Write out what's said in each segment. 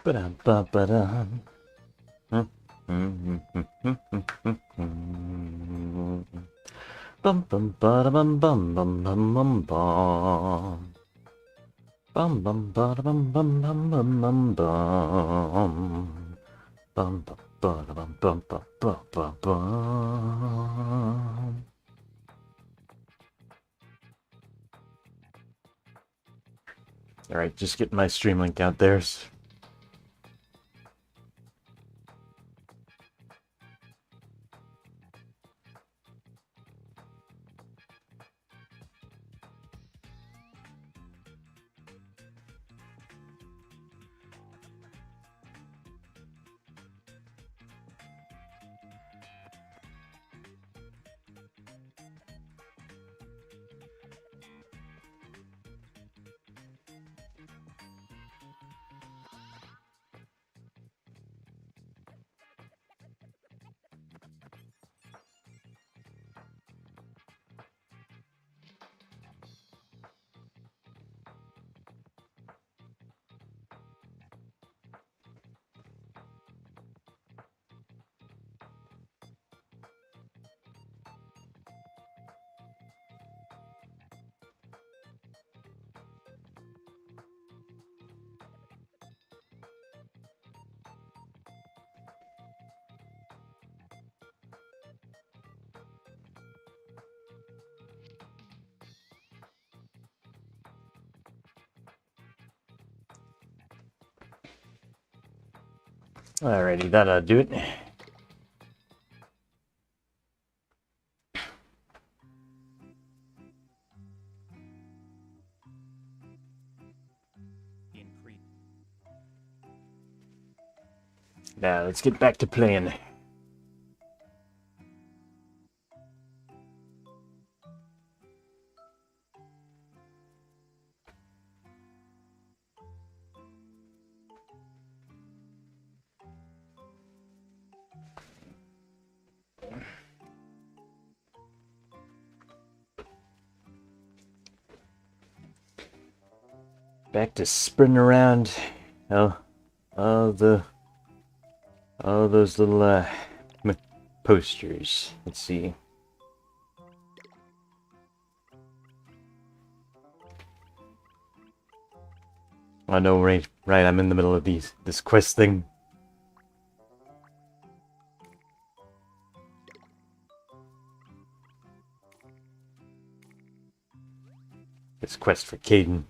Ba-dum-ba-ba-dum. Bum bum ba bum bum bum bum bum bum. Bum bum ba bum bum bum bum bum bum. Bum bum ba bum bum bum bum bum bum. All right, just getting my stream link out there. Alrighty, that'll do it. Now let's get back to playing. Back to sprinting around. Oh, oh those little posters. Let's see. I know, right. I'm in the middle of this quest thing. This quest for Caden.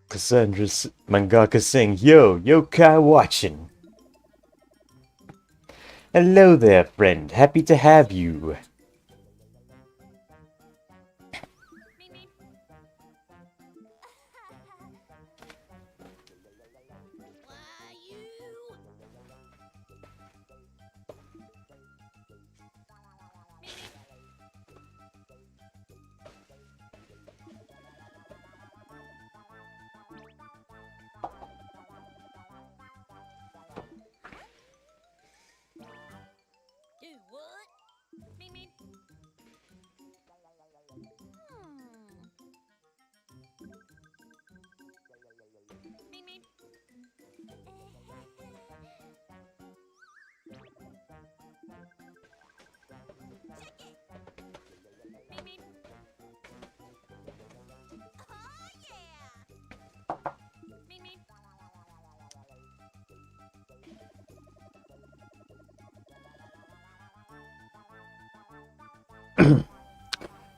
Cassandra's mangaka saying, Yo, yokai watching. Hello there, friend. Happy to have you.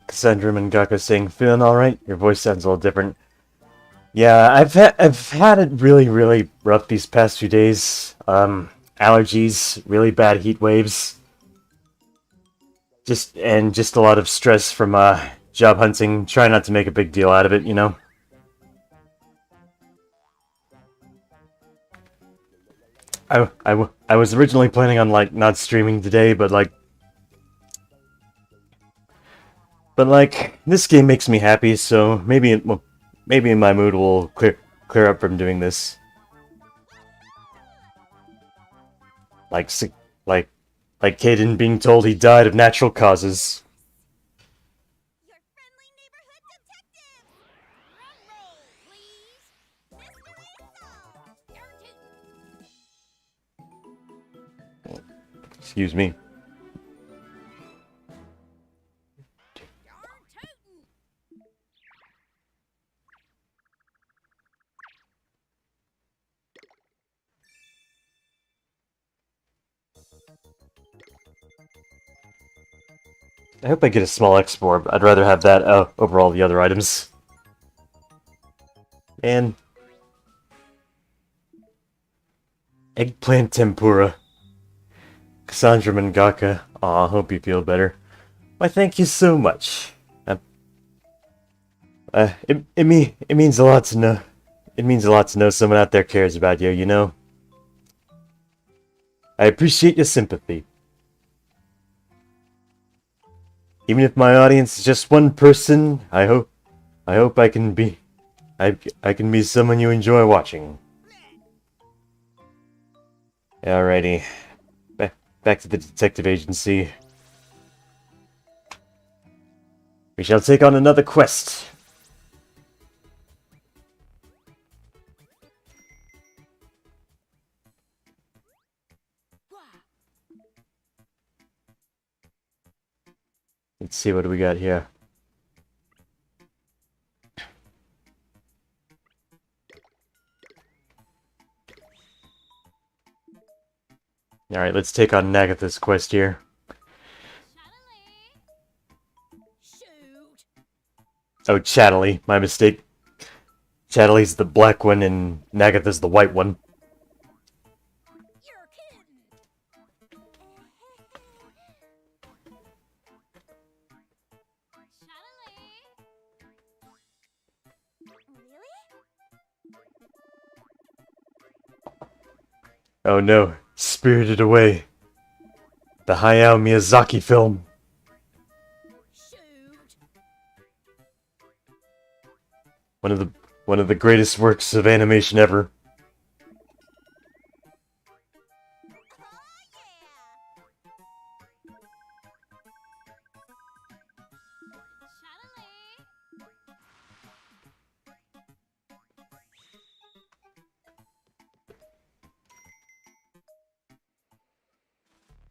Cassandra Mangaka saying, feeling alright? Your voice sounds a little different. Yeah, I've had it really rough these past few days. Allergies, really bad heat waves. Just a lot of stress from job hunting. Try not to make a big deal out of it, you know? I was originally planning on, like, not streaming today, but, this game makes me happy, so maybe my mood will clear up from doing this. Like, like, like Caden being told he died of natural causes. Your friendly neighborhood detective! Drum roll, please! Mr. Weasel! Excuse me. I hope I get a small export. I'd rather have that over all the other items. And eggplant tempura. Cassandra Mangaka. Aw, hope you feel better. Why, thank you so much. It means a lot to know. It means a lot to know someone out there cares about you, you know? I appreciate your sympathy. Even if my audience is just one person, I hope I can be someone you enjoy watching. Alrighty. Back to the detective agency. We shall take on another quest. Let's see what do we got here. Alright, let's take on Nagatha's quest here. Oh, Chatterley, my mistake. Chatterley's the black one and Nagatha's the white one. Oh no, Spirited Away. The Hayao Miyazaki film. One of the greatest works of animation ever.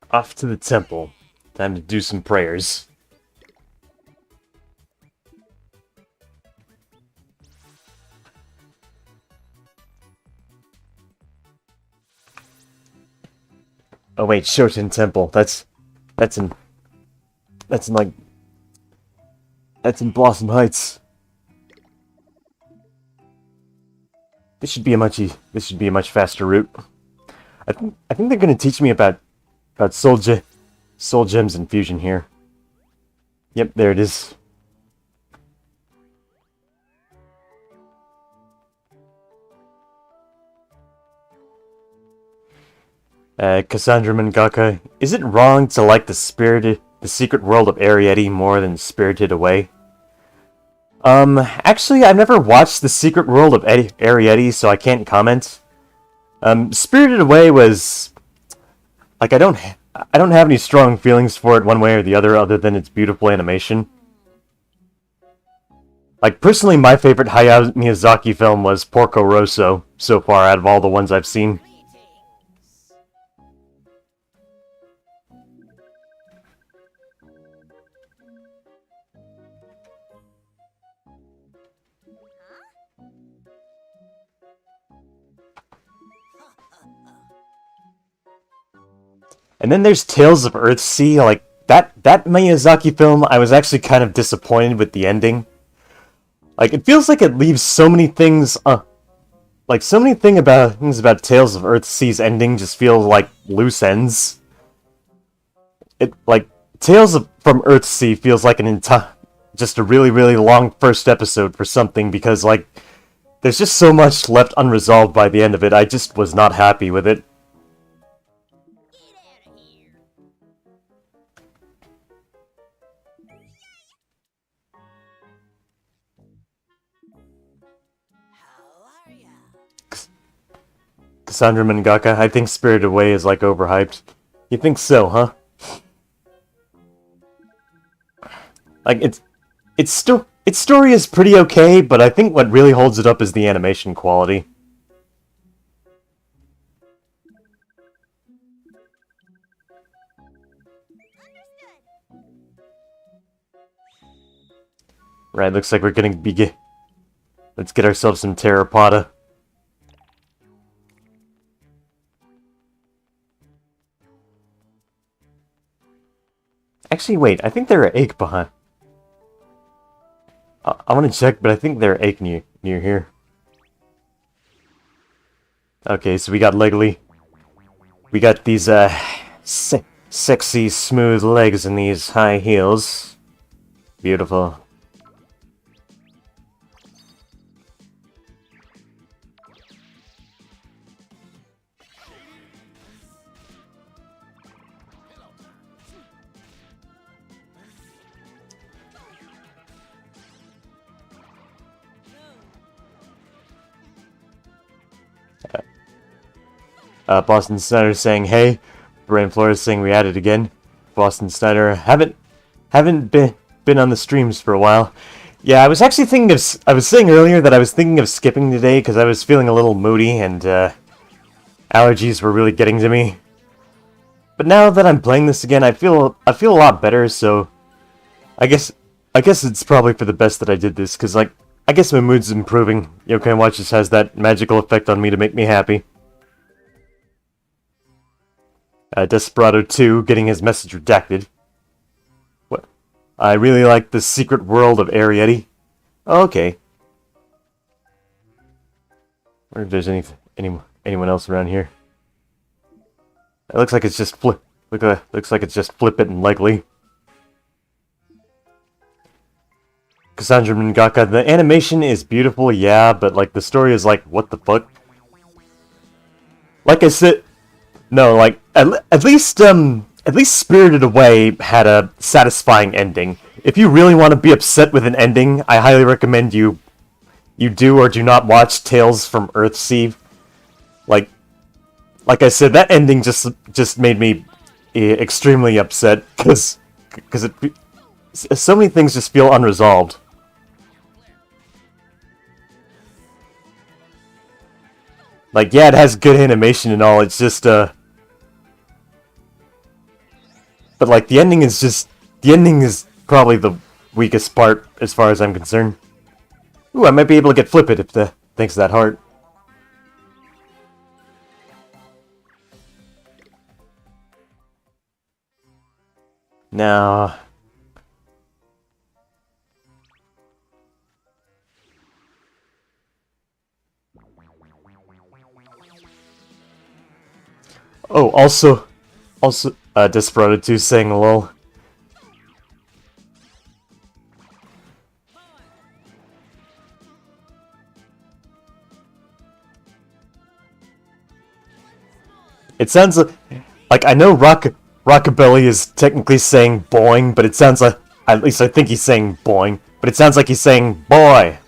Off to the temple. Time to do some prayers. Oh wait, Shoten Temple. That's in Blossom Heights. This should be a much faster route. I think they're gonna teach me about soul gems and fusion here. Yep, there it is. Cassandra Mangaka, is it wrong to like the secret world of Arrietty more than Spirited Away? Actually, I've never watched the secret world of Arrietty, so I can't comment. Spirited Away was like I don't have any strong feelings for it one way or the other than its beautiful animation. Like, personally, my favorite Hayao Miyazaki film was Porco Rosso, so far out of all the ones I've seen. And then there's Tales of Earthsea, like, that Miyazaki film, I was actually kind of disappointed with the ending. Like, it feels like it leaves so many things, like, so many things about Tales of Earthsea's ending just feel like loose ends. Tales from Earthsea feels like just a really, really long first episode for something, because, like, there's just so much left unresolved by the end of it, I just was not happy with it. Cassandra Mangaka, I think Spirited Away is like overhyped. You think so, huh? Like its story is pretty okay, but I think what really holds it up is the animation quality. Right, looks like we're gonna begin. Let's get ourselves some Terrapotta. Actually, wait, I think there are Ache behind. I want to check, but I think there are Ache near here. Okay, so we got Legly. We got these, sexy, smooth legs in these high heels. Beautiful. Boston Snyder saying, "Hey." Brain Flores saying, "We at it again." Boston Snyder, haven't been on the streams for a while. Yeah, I was actually thinking of. I was saying earlier that I was thinking of skipping today because I was feeling a little moody and allergies were really getting to me. But now that I'm playing this again, I feel a lot better. So, I guess it's probably for the best that I did this because, like, I guess my mood's improving. Yokai Watch just has that magical effect on me to make me happy. Desperado 2 getting his message redacted. What? I really like the secret world of Arrietty. Oh, okay. I wonder if there's anyone else around here. It looks like it's just looks like it's just Flip It and Legly. Cassandra Mangaka, the animation is beautiful, yeah, but like the story is like, what the fuck? Like I said, no, like at least Spirited Away had a satisfying ending. If you really want to be upset with an ending, I highly recommend you do or do not watch Tales from Earthsea. Like I said, that ending just made me extremely upset because so many things just feel unresolved. Like, yeah, it has good animation and all, it's just, but, like, the ending is probably the weakest part, as far as I'm concerned. Ooh, I might be able to get Flip It thanks to that heart. Now... Oh, also, Desperado 2 saying lol. It sounds like I know Rockabilly is technically saying boing, but it sounds like, at least I think he's saying boing, but it sounds like he's saying boy.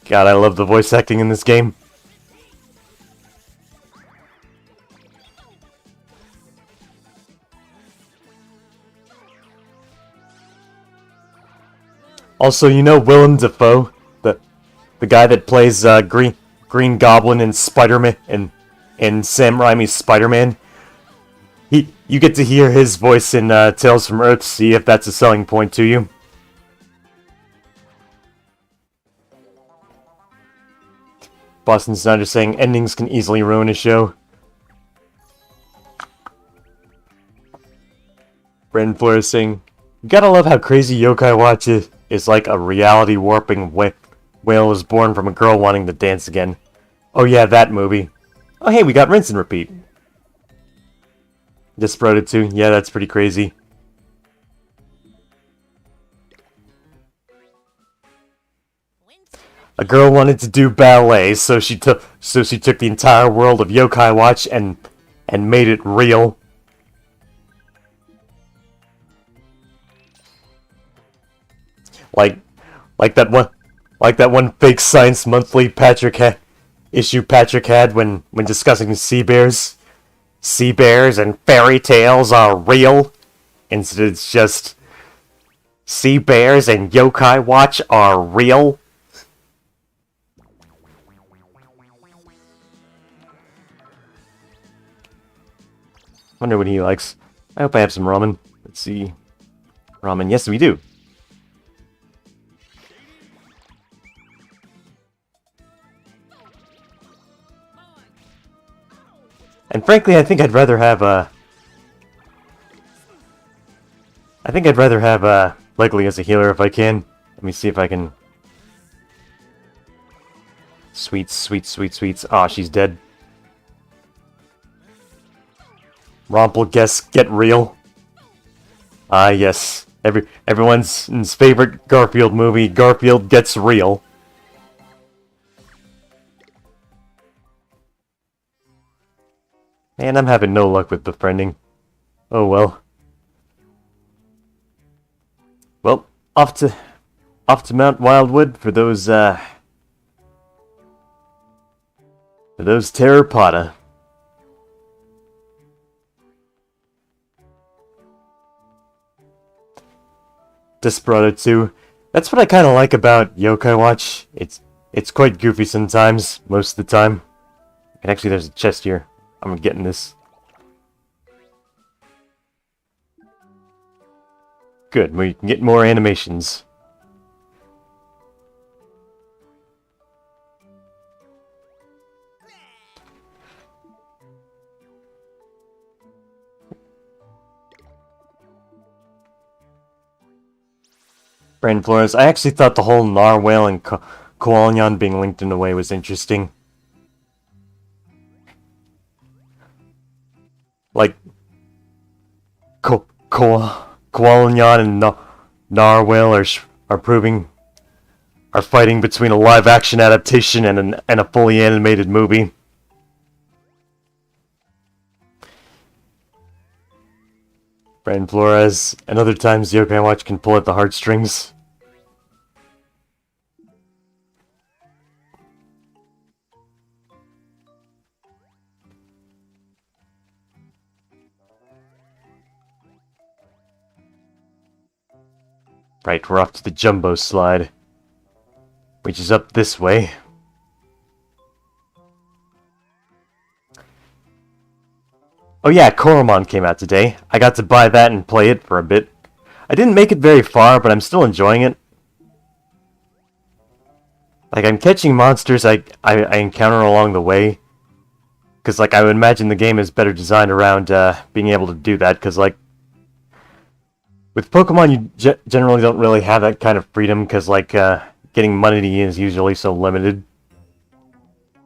God, I love the voice acting in this game. Also, you know Willem Dafoe, the guy that plays Green Goblin in Spider-Man in Sam Raimi's Spider-Man. You get to hear his voice in Tales from Earthsea if that's a selling point to you. Boston Snyder saying endings can easily ruin a show. Brandon Flores saying, you gotta love how crazy Yokai Watch is like a reality warping whale was born from a girl wanting to dance again. Oh yeah, that movie. Oh hey, we got Rinse and Repeat. Desperado 2, yeah, that's pretty crazy. A girl wanted to do ballet, so she took the entire world of Yokai Watch and made it real. Like Like that one fake Science Monthly issue Patrick had when discussing sea bears. Sea bears and fairy tales are real. Instead, it's just sea bears and Yokai Watch are real. Wonder what he likes. I hope I have some ramen. Let's see. Ramen, yes we do. And frankly, I think I'd rather have Legally as a healer if I can. Let me see if I can. Sweets, sweets, sweets, sweets. Aw, she's dead. Rompel, guess, get real. Ah, yes. Everyone's favorite Garfield movie, Garfield Gets Real. Man, I'm having no luck with befriending. Oh well. Well, off to Mount Wildwood for those Terrapotta. Desperado 2. That's what I kind of like about Yokai Watch. It's quite goofy sometimes, most of the time. And actually, there's a chest here. I'm getting this. Good, we can get more animations. Brain Flores, I actually thought the whole Narwhal and Koalion being linked in a way was interesting. Like, Koalion and Narwhal are fighting between a live-action adaptation and a fully animated movie. Brain Flores, and other times Yokai Watch can pull at the heartstrings. Right, we're off to the Jumbo Slide, which is up this way. Oh yeah, Koromon came out today. I got to buy that and play it for a bit. I didn't make it very far, but I'm still enjoying it. Like, I'm catching monsters I encounter along the way. Because, like, I would imagine the game is better designed around being able to do that. Because, like, with Pokemon, you generally don't really have that kind of freedom. Because, like, getting money is usually so limited.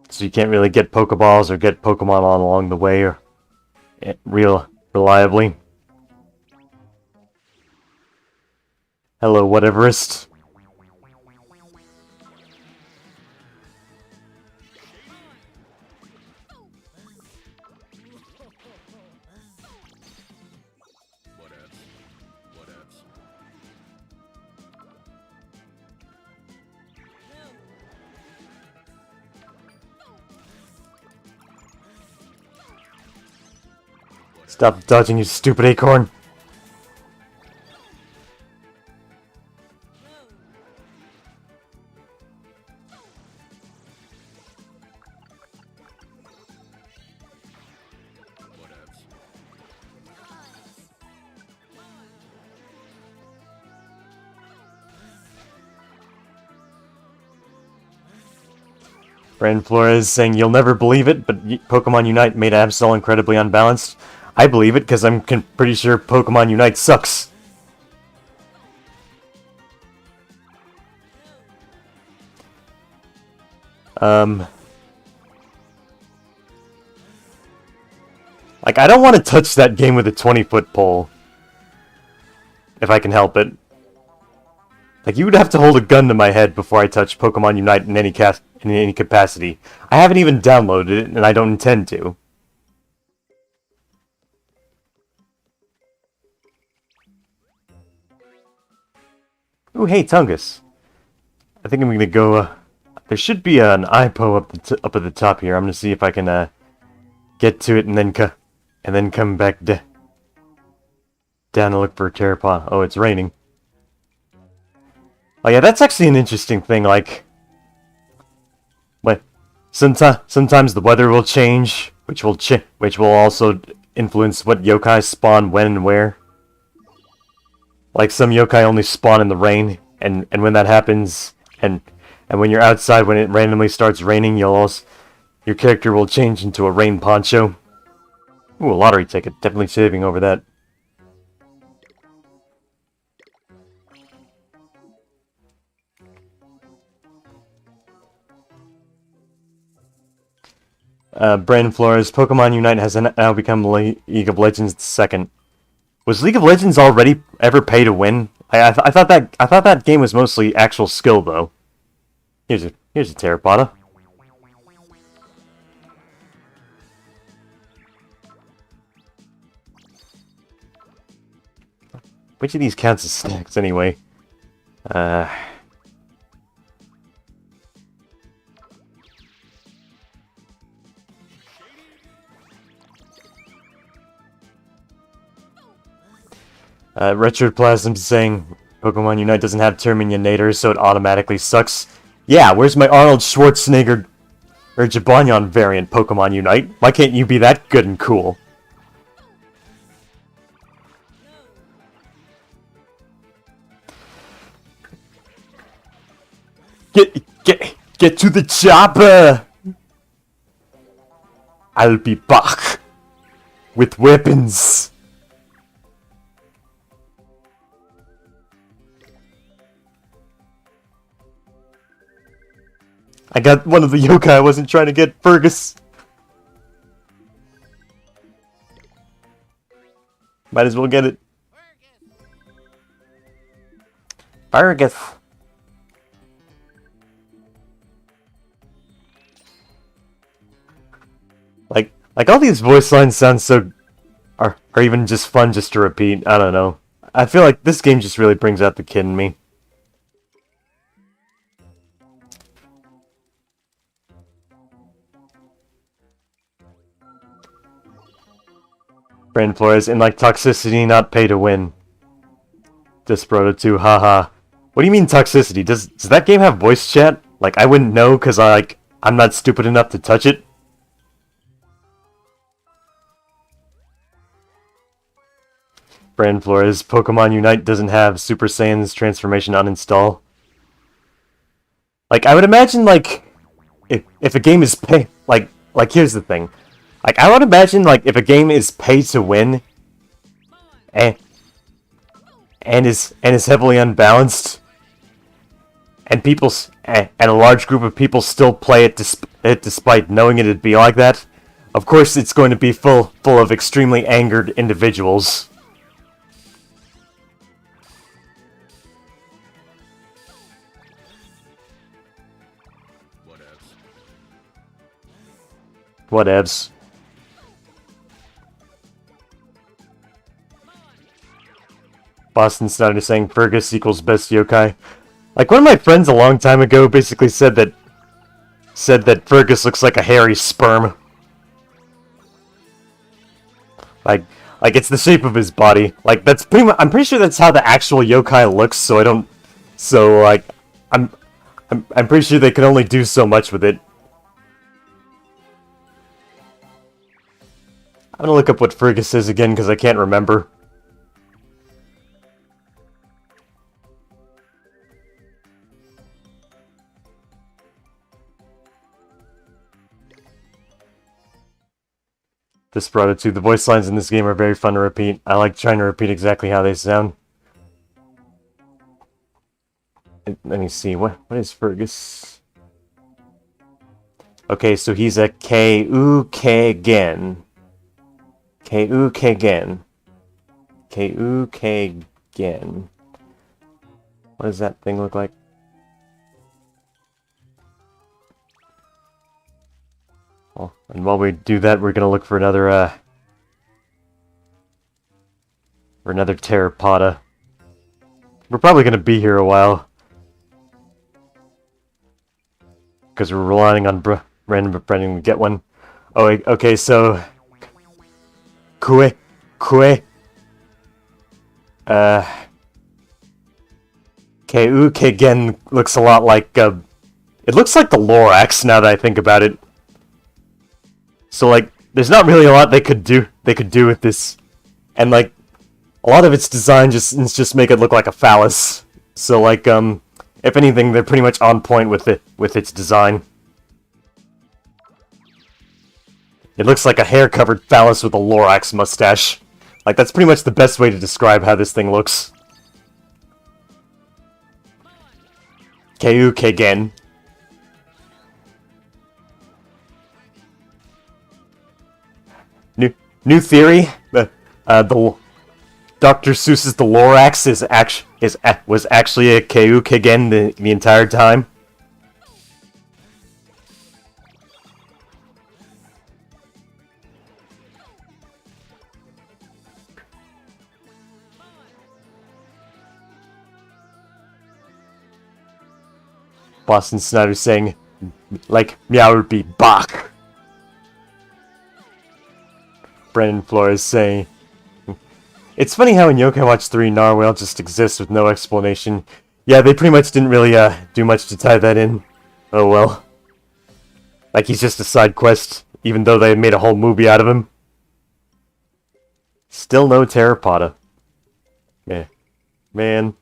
So you can't really get Pokeballs or get Pokemon on along the way or reliably. Hello, Whateverist. Stop dodging, you stupid acorn. Brain Flores saying you'll never believe it, but Pokemon Unite made Absol incredibly unbalanced. I believe it because I'm pretty sure Pokemon Unite sucks. Like, I don't want to touch that game with a 20-foot pole. If I can help it. Like, you would have to hold a gun to my head before I touch Pokemon Unite in any capacity. I haven't even downloaded it, and I don't intend to. Ooh, hey, Tungus. I think I'm gonna go. There should be an IPO up at the top here. I'm gonna see if I can get to it and then come back down to look for a Terrapon. Oh, it's raining. Oh yeah, that's actually an interesting thing. Like, what? Sometimes the weather will change, which will also influence what yokai spawn when and where. Like some yokai only spawn in the rain, and when that happens, and when you're outside when it randomly starts raining, your character will change into a rain poncho. Ooh, a lottery ticket. Definitely saving over that. Brandon Flores, Pokemon Unite has now become League of Legends 2nd. Was League of Legends already ever pay to win? I thought that game was mostly actual skill though. Here's a Terrapoda. Which of these counts as stacks anyway? Retroplasm saying Pokemon Unite doesn't have Terminator, so it automatically sucks. Yeah, where's my Arnold Schwarzenegger or Jibanyan variant Pokemon Unite? Why can't you be that good and cool? Get to the chopper! I'll be back with weapons. I got one of the yokai. I wasn't trying to get Fergus. Might as well get it. Fergus. Like all these voice lines sound so are even just fun just to repeat. I don't know. I feel like this game just really brings out the kid in me. Brandon Flores, and like toxicity, not pay to win. Desperado 2, haha. What do you mean toxicity? Does that game have voice chat? Like, I wouldn't know because I'm not stupid enough to touch it. Brandon Flores, Pokemon Unite doesn't have Super Saiyan's transformation uninstall. Like, I would imagine, like, if a game is pay... Like, here's the thing. Like, I would imagine, like, if a game is pay to win, and is heavily unbalanced, and a large group of people still play it despite knowing it'd be like that, of course it's going to be full of extremely angered individuals. Whatevs. Boston Snyder saying Fergus equals best yokai. Like, one of my friends a long time ago basically said that Fergus looks like a hairy sperm. Like it's the shape of his body. Like, that's pretty much, I'm pretty sure that's how the actual yokai looks, so like, I'm pretty sure they can only do so much with it. I'm gonna look up what Fergus is again, because I can't remember. Desperado 2. The voice lines in this game are very fun to repeat. I like trying to repeat exactly how they sound. Let me see, what is Fergus? Okay, so he's a Kyuukegen. Kyuukegen. Kyuukegen. What does that thing look like? Well, and while we do that, we're gonna look for another Terrapoda. We're probably gonna be here a while. because we're relying on Brandon to get one. Oh, okay, so Kue, Keu Kegen looks a lot like it looks like the Lorax now that I think about it. So like, there's not really a lot they could do with this, and like, a lot of its design just make it look like a phallus. So like, if anything, they're pretty much on point with its design. It looks like a hair-covered phallus with a Lorax mustache. Like, that's pretty much the best way to describe how this thing looks. Keu Kegen. New theory: the Dr. Seuss's The Lorax was actually a Keu Kegen the entire time. Boston Snyder saying, like, meow would be Bach. Brendan Flores saying, it's funny how in Yokai Watch 3, Narwhal just exists with no explanation. Yeah, they pretty much didn't really do much to tie that in. Oh well. Like, he's just a side quest, even though they made a whole movie out of him. Still no Terrapoda. Yeah. Man.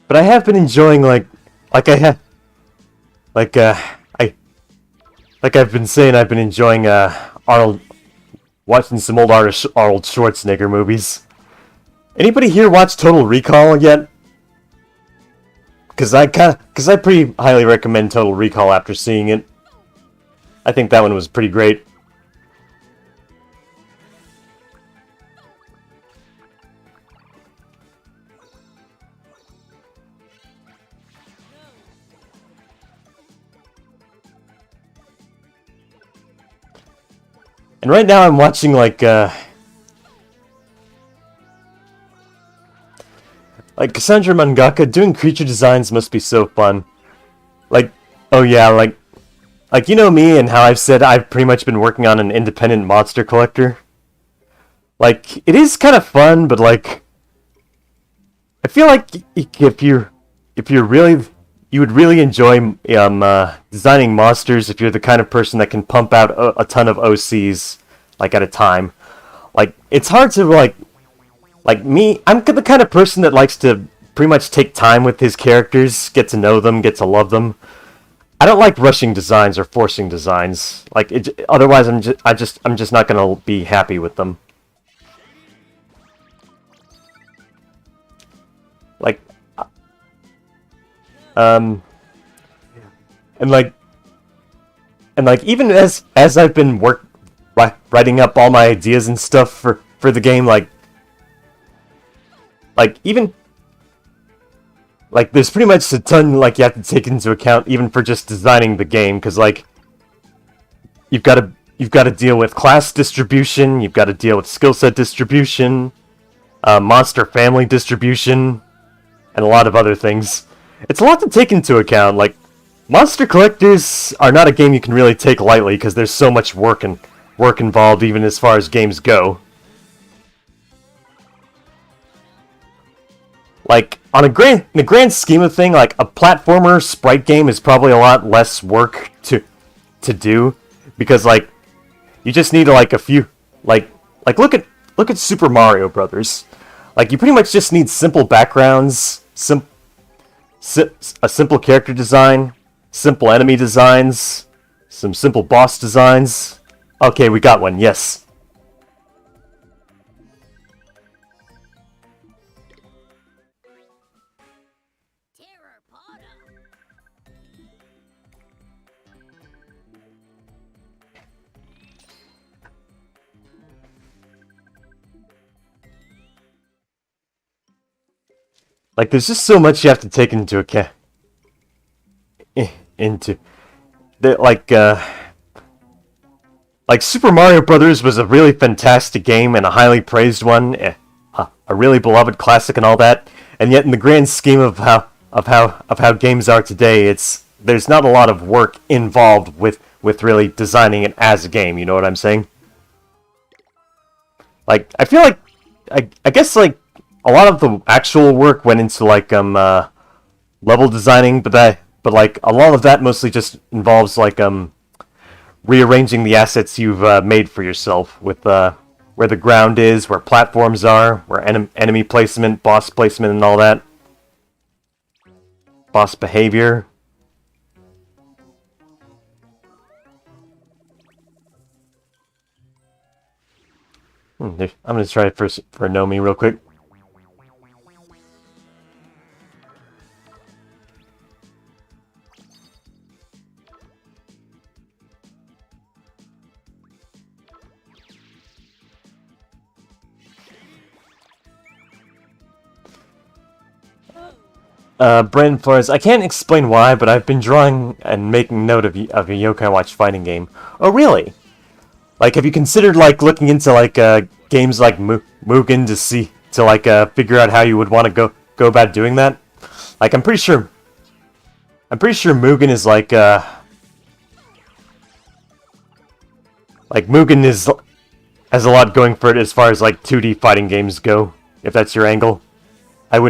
But I have been enjoying I've been saying, I've been enjoying watching some old Arnold Schwarzenegger movies. Anybody here watch Total Recall yet? Cause I pretty highly recommend Total Recall after seeing it. I think that one was pretty great. And right now I'm watching Cassandra Mangaka. Doing creature designs must be so fun. Like, oh yeah, like you know me and how I've said I've pretty much been working on an independent monster collector. Like, it is kind of fun, but like, I feel like if you would really enjoy designing monsters if you're the kind of person that can pump out a ton of OCs like at a time. Like, it's hard to like me. I'm the kind of person that likes to pretty much take time with his characters, get to know them, get to love them. I don't like rushing designs or forcing designs. Like, otherwise I'm just not gonna be happy with them. Like, and even as I've been writing up all my ideas and stuff for the game, even there's pretty much a ton you have to take into account even for just designing the game, because you've got to deal with class distribution, you've got to deal with skill set distribution, monster family distribution, and a lot of other things. It's a lot to take into account. Like, Monster Collectors are not a game you can really take lightly, because there's so much work involved, even as far as games go. Like, in the grand scheme of thing, like, a platformer sprite game is probably a lot less work to do, because you just need a few look at Super Mario Brothers. Like, you pretty much just need simple backgrounds, a simple character design, simple enemy designs, some simple boss designs. Okay, we got one, yes. Like, there's just so much you have to take into account into like Super Mario Brothers was a really fantastic game and a highly praised one, a really beloved classic and all that. And yet, in the grand scheme of how games are today, there's not a lot of work involved with really designing it as a game. You know what I'm saying? Like, I feel like I guess like a lot of the actual work went into like level designing, but like a lot of that mostly just involves like rearranging the assets you've made for yourself with where the ground is, where platforms are, where enemy placement, boss placement, and all that. Boss behavior. I'm gonna try it for Nomi real quick. Brandon Flores, I can't explain why, but I've been drawing and making note of a Yokai Watch fighting game. Oh, really? Like, have you considered, like, looking into, like, games like Mugen to figure out how you would want to go about doing that? Like, I'm pretty sure Mugen is, like, Mugen has a lot going for it as far as, like, 2D fighting games go, if that's your angle. I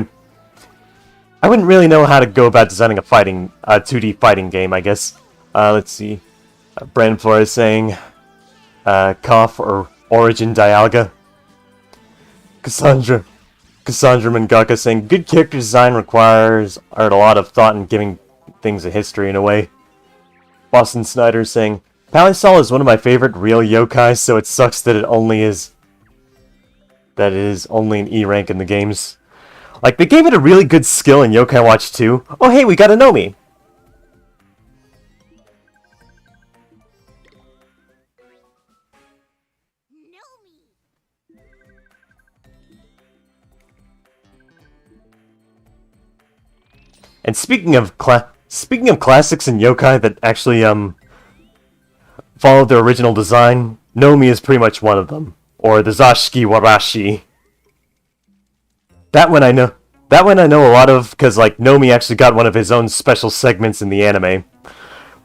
wouldn't really know how to go about designing a 2D fighting game, I guess. Let's see. Brandon Flores saying, Cough or Origin Dialga. Cassandra Mangaka saying, good character design requires a lot of thought in giving things a history in a way. Boston Snyder saying, Palisol is one of my favorite real yokai, so it sucks that it is only an E rank in the games. Like, they gave it a really good skill in Yokai Watch 2. Oh, hey, we got a Nomi! And speaking of classics and yokai that actually followed their original design, Nomi is pretty much one of them. Or the Zashiki Warashi. That one I know a lot of, because like Nomi actually got one of his own special segments in the anime,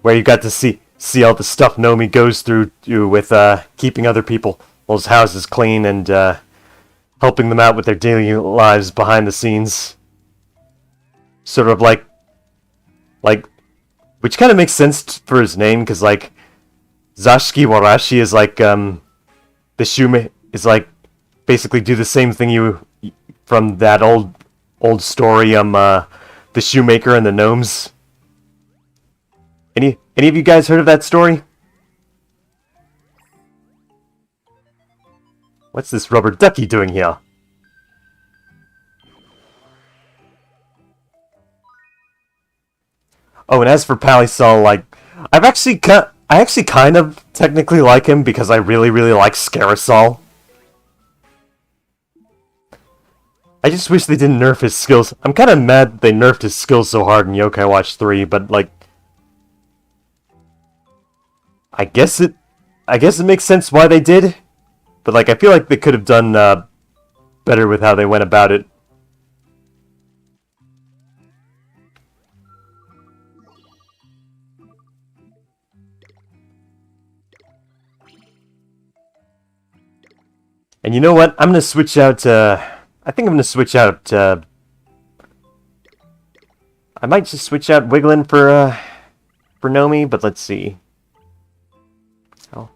where you got to see all the stuff Nomi goes through with keeping other people's houses clean and helping them out with their daily lives behind the scenes. Sort of like, which kind of makes sense for his name, because like Zashiki Warashi is like the shoemaker is like basically do the same thing you from that old story, the shoemaker and the gnomes. Any of you guys heard of that story? What's this rubber ducky doing here? Oh, and as for Palisol, like, I actually kind of technically like him because I really, really like Scarasol. I just wish they didn't nerf his skills. I'm kind of mad they nerfed his skills so hard in Yokai Watch 3, but like, I guess it makes sense why they did, but like, I feel like they could have done better with how they went about it. And you know what? I'm gonna switch out. I think I'm gonna switch out. I might just switch out Wiglin for Nomi, but let's see. Oh.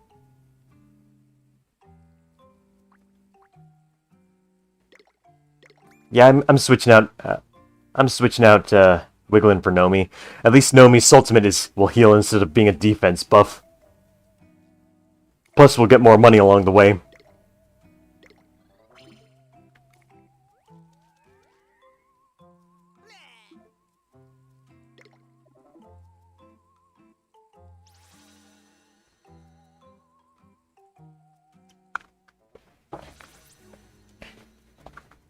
Yeah, I'm switching out. I'm switching out Wiglin for Nomi. At least Nomi's ultimate will heal instead of being a defense buff. Plus, we'll get more money along the way.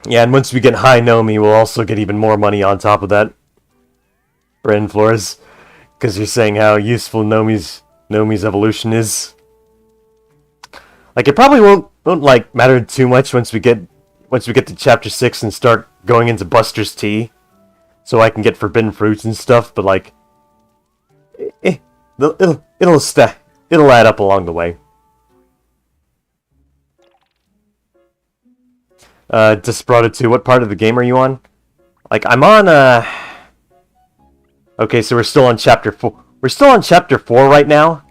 Yeah, and once we get high Nomi, we'll also get even more money on top of that. Brandon Flores. Because you're saying how useful Nomi's evolution is. Like, it probably won't like matter too much once we get to chapter 6 and start going into Buster's Tea, so I can get forbidden fruits and stuff. But like, it'll add up along the way. Desperado 2, what part of the game are you on? Like, I'm on, okay, so we're still on chapter 4. We're still on chapter 4 right now.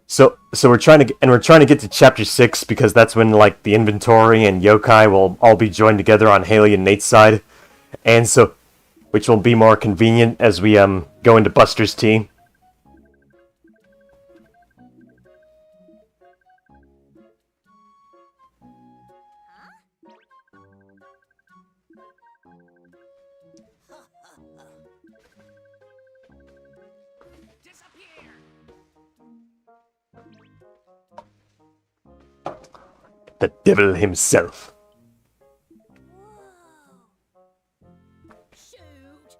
So we're trying to get to chapter 6 because that's when, like, the inventory and yokai will all be joined together on Haley and Nate's side. And so, which will be more convenient as we, go into Buster's Tea. The devil himself. Shoot.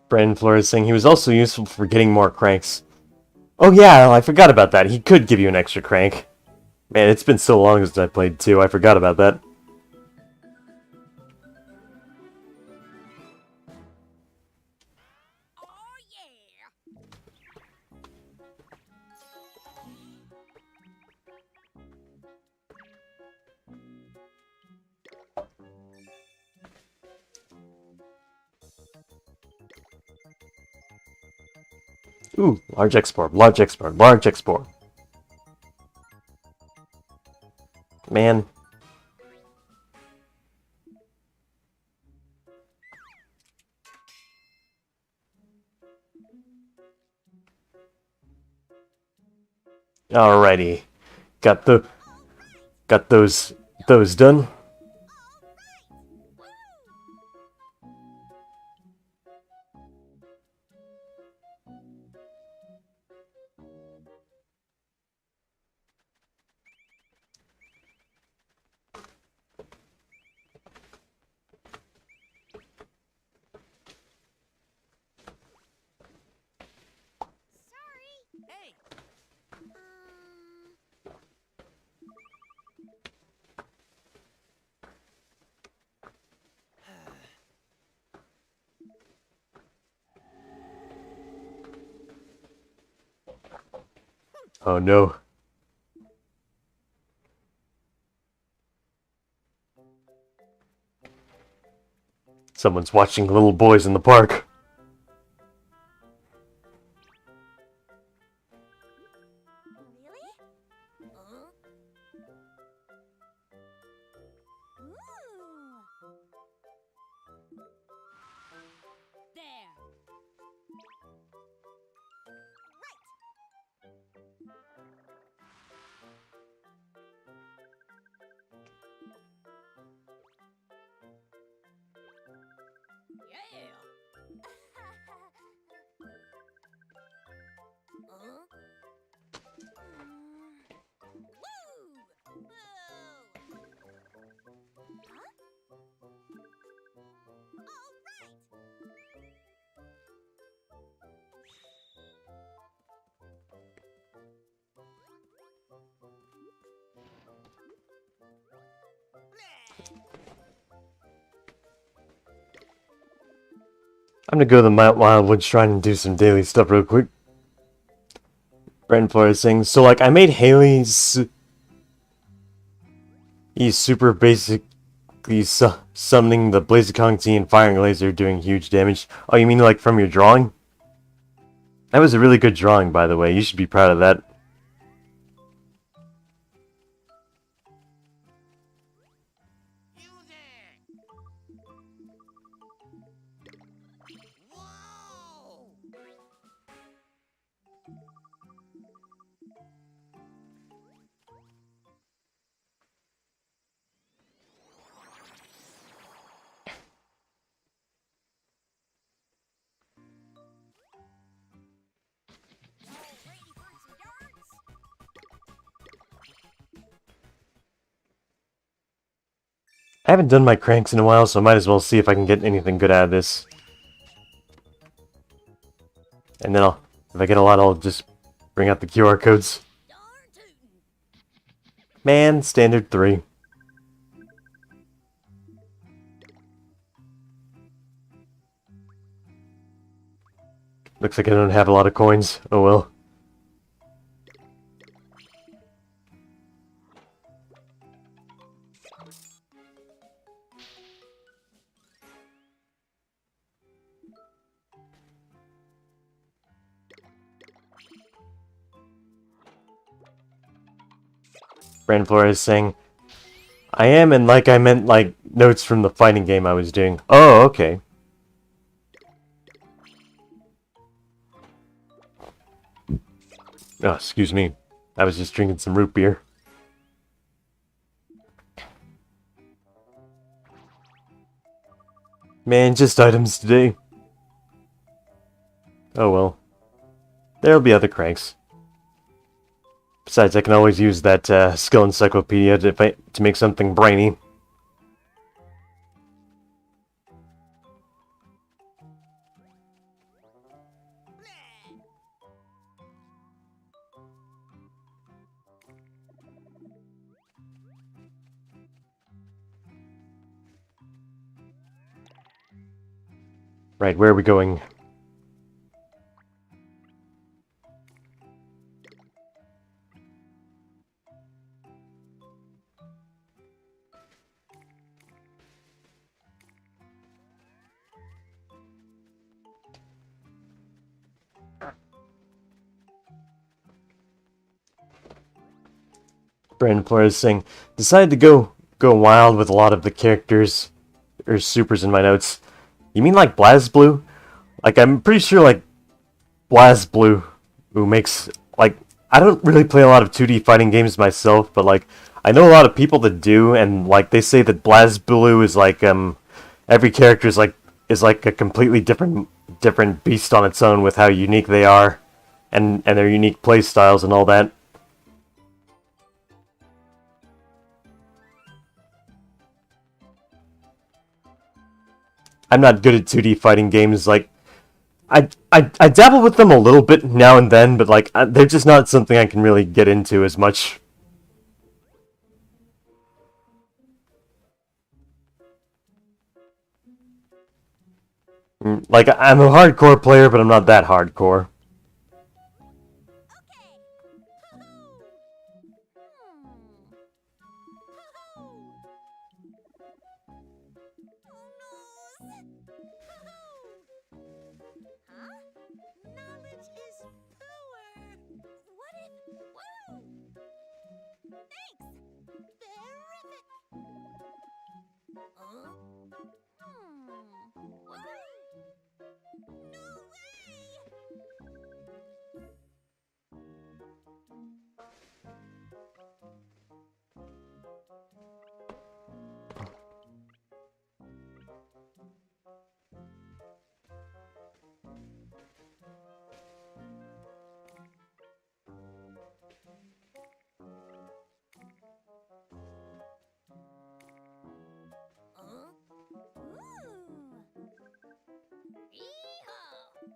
Brandon Flores saying he was also useful for getting more cranks. Oh yeah, I forgot about that. He could give you an extra crank. Man, it's been so long since I played 2, I forgot about that. Oh yeah. Ooh, large export, large export, large export. Man. Alrighty. Got those done. Sorry. Hey. Oh no. Someone's watching little boys in the park. Really? Ooh. There. Yeah. Woo! Whoa! Huh? All right. I'm gonna go to the Mount Wildwood Shrine and do some daily stuff real quick. Brandon Flores saying, so like I made Haley's... He's super basically summoning the Blaziken Tea and firing a laser doing huge damage. Oh, you mean like from your drawing? That was a really good drawing, by the way. You should be proud of that. Whoa! Y'all ready for some darts? I haven't done my cranks in a while, so I might as well see if I can get anything good out of this. And then if I get a lot, I'll just bring out the QR codes. Darn tootin'. Man, standard 3. Looks like I don't have a lot of coins. Oh well. Brand Flores saying, I am, and like I meant like notes from the fighting game I was doing. Oh, okay. Oh, excuse me. I was just drinking some root beer. Man, just items today. Oh well. There'll be other cranks. Besides, I can always use that skill encyclopedia to make something brainy. Right, where are we going? Brandon Flores saying, decided to go wild with a lot of the characters or supers in my notes. You mean like BlazBlue? Like, I'm pretty sure like BlazBlue, who makes like, I don't really play a lot of 2D fighting games myself, but like I know a lot of people that do, and like they say that BlazBlue is like every character is like a completely different beast on its own with how unique they are, and their unique play styles and all that. I'm not good at 2D fighting games. Like, I dabble with them a little bit now and then, but like they're just not something I can really get into as much. Like, I'm a hardcore player, but I'm not that hardcore. Knowledge is power. What if? Whoa! Thanks. Terrific. Huh? Whoa! No way! Huh? Ooh. Yeehaw!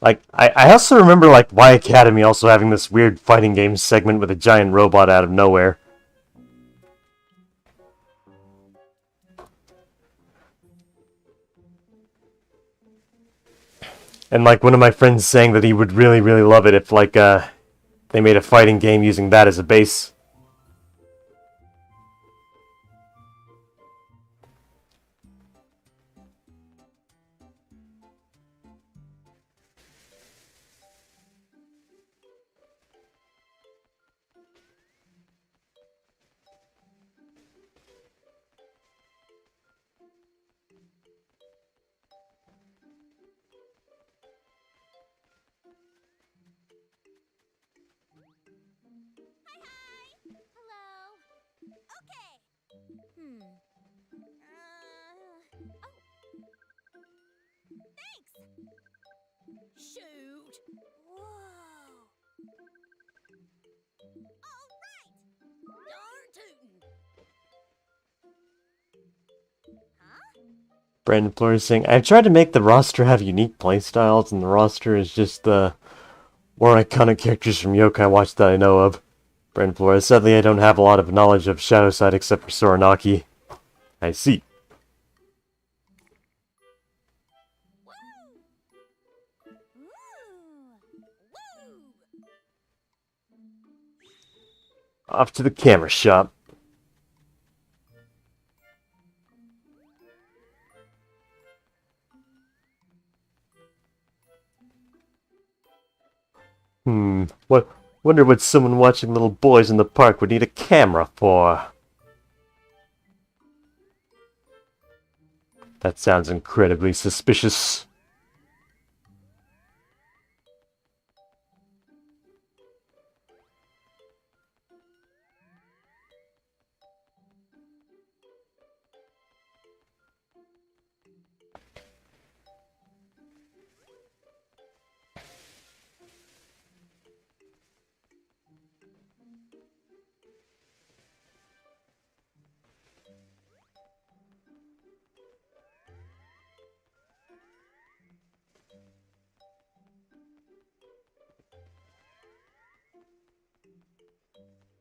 Like, I also remember like Y Academy also having this weird fighting game segment with a giant robot out of nowhere. And like one of my friends saying that he would really love it if like they made a fighting game using that as a base. Hello. Okay. Oh. Thanks. Shoot. Whoa. All right. Darn tootin'. Brandon Flores saying, I've tried to make the roster have unique playstyles, and the roster is just the more iconic characters from Yokai Watch that I know of. Brandon Flores, sadly I don't have a lot of knowledge of Shadowside except for Soranaki. I see. Off to the camera shop. Wonder what someone watching little boys in the park would need a camera for. That sounds incredibly suspicious.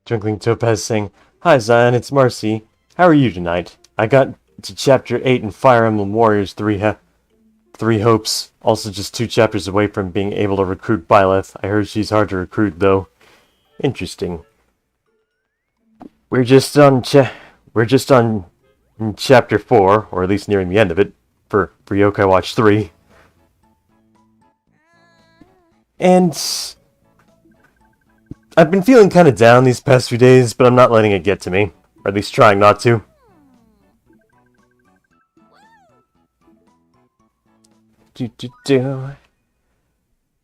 Twinkling Topaz saying, Hi Zion, it's Marcy. How are you tonight? I got to Chapter 8 in Fire Emblem Warriors 3 Hopes. Also just 2 chapters away from being able to recruit Byleth. I heard she's hard to recruit though. Interesting. We're just on Chapter 4, or at least nearing the end of it, for Yokai Watch 3. And I've been feeling kind of down these past few days, but I'm not letting it get to me. Or at least trying not to.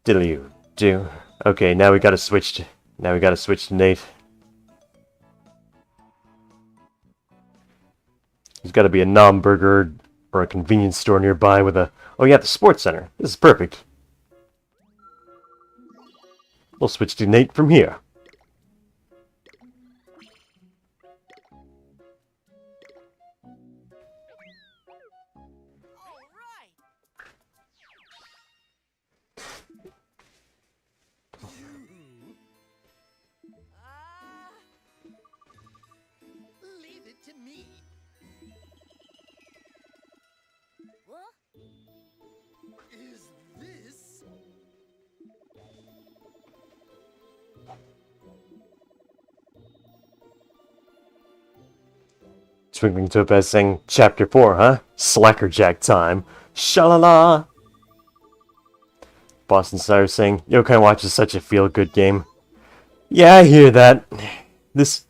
Diddle-you-do. Okay, now we gotta switch to Nate. There's gotta be a Nom Burger or a convenience store nearby with a... Oh yeah, the sports center. This is perfect. We'll switch to Nate from here. Leave it to me. What? Is this? Twinkling Topaz saying, Chapter 4, huh? Slackerjack time. Shalala! Boston Cyrus saying, Yokai Watch is such a feel-good game. Yeah, I hear that. This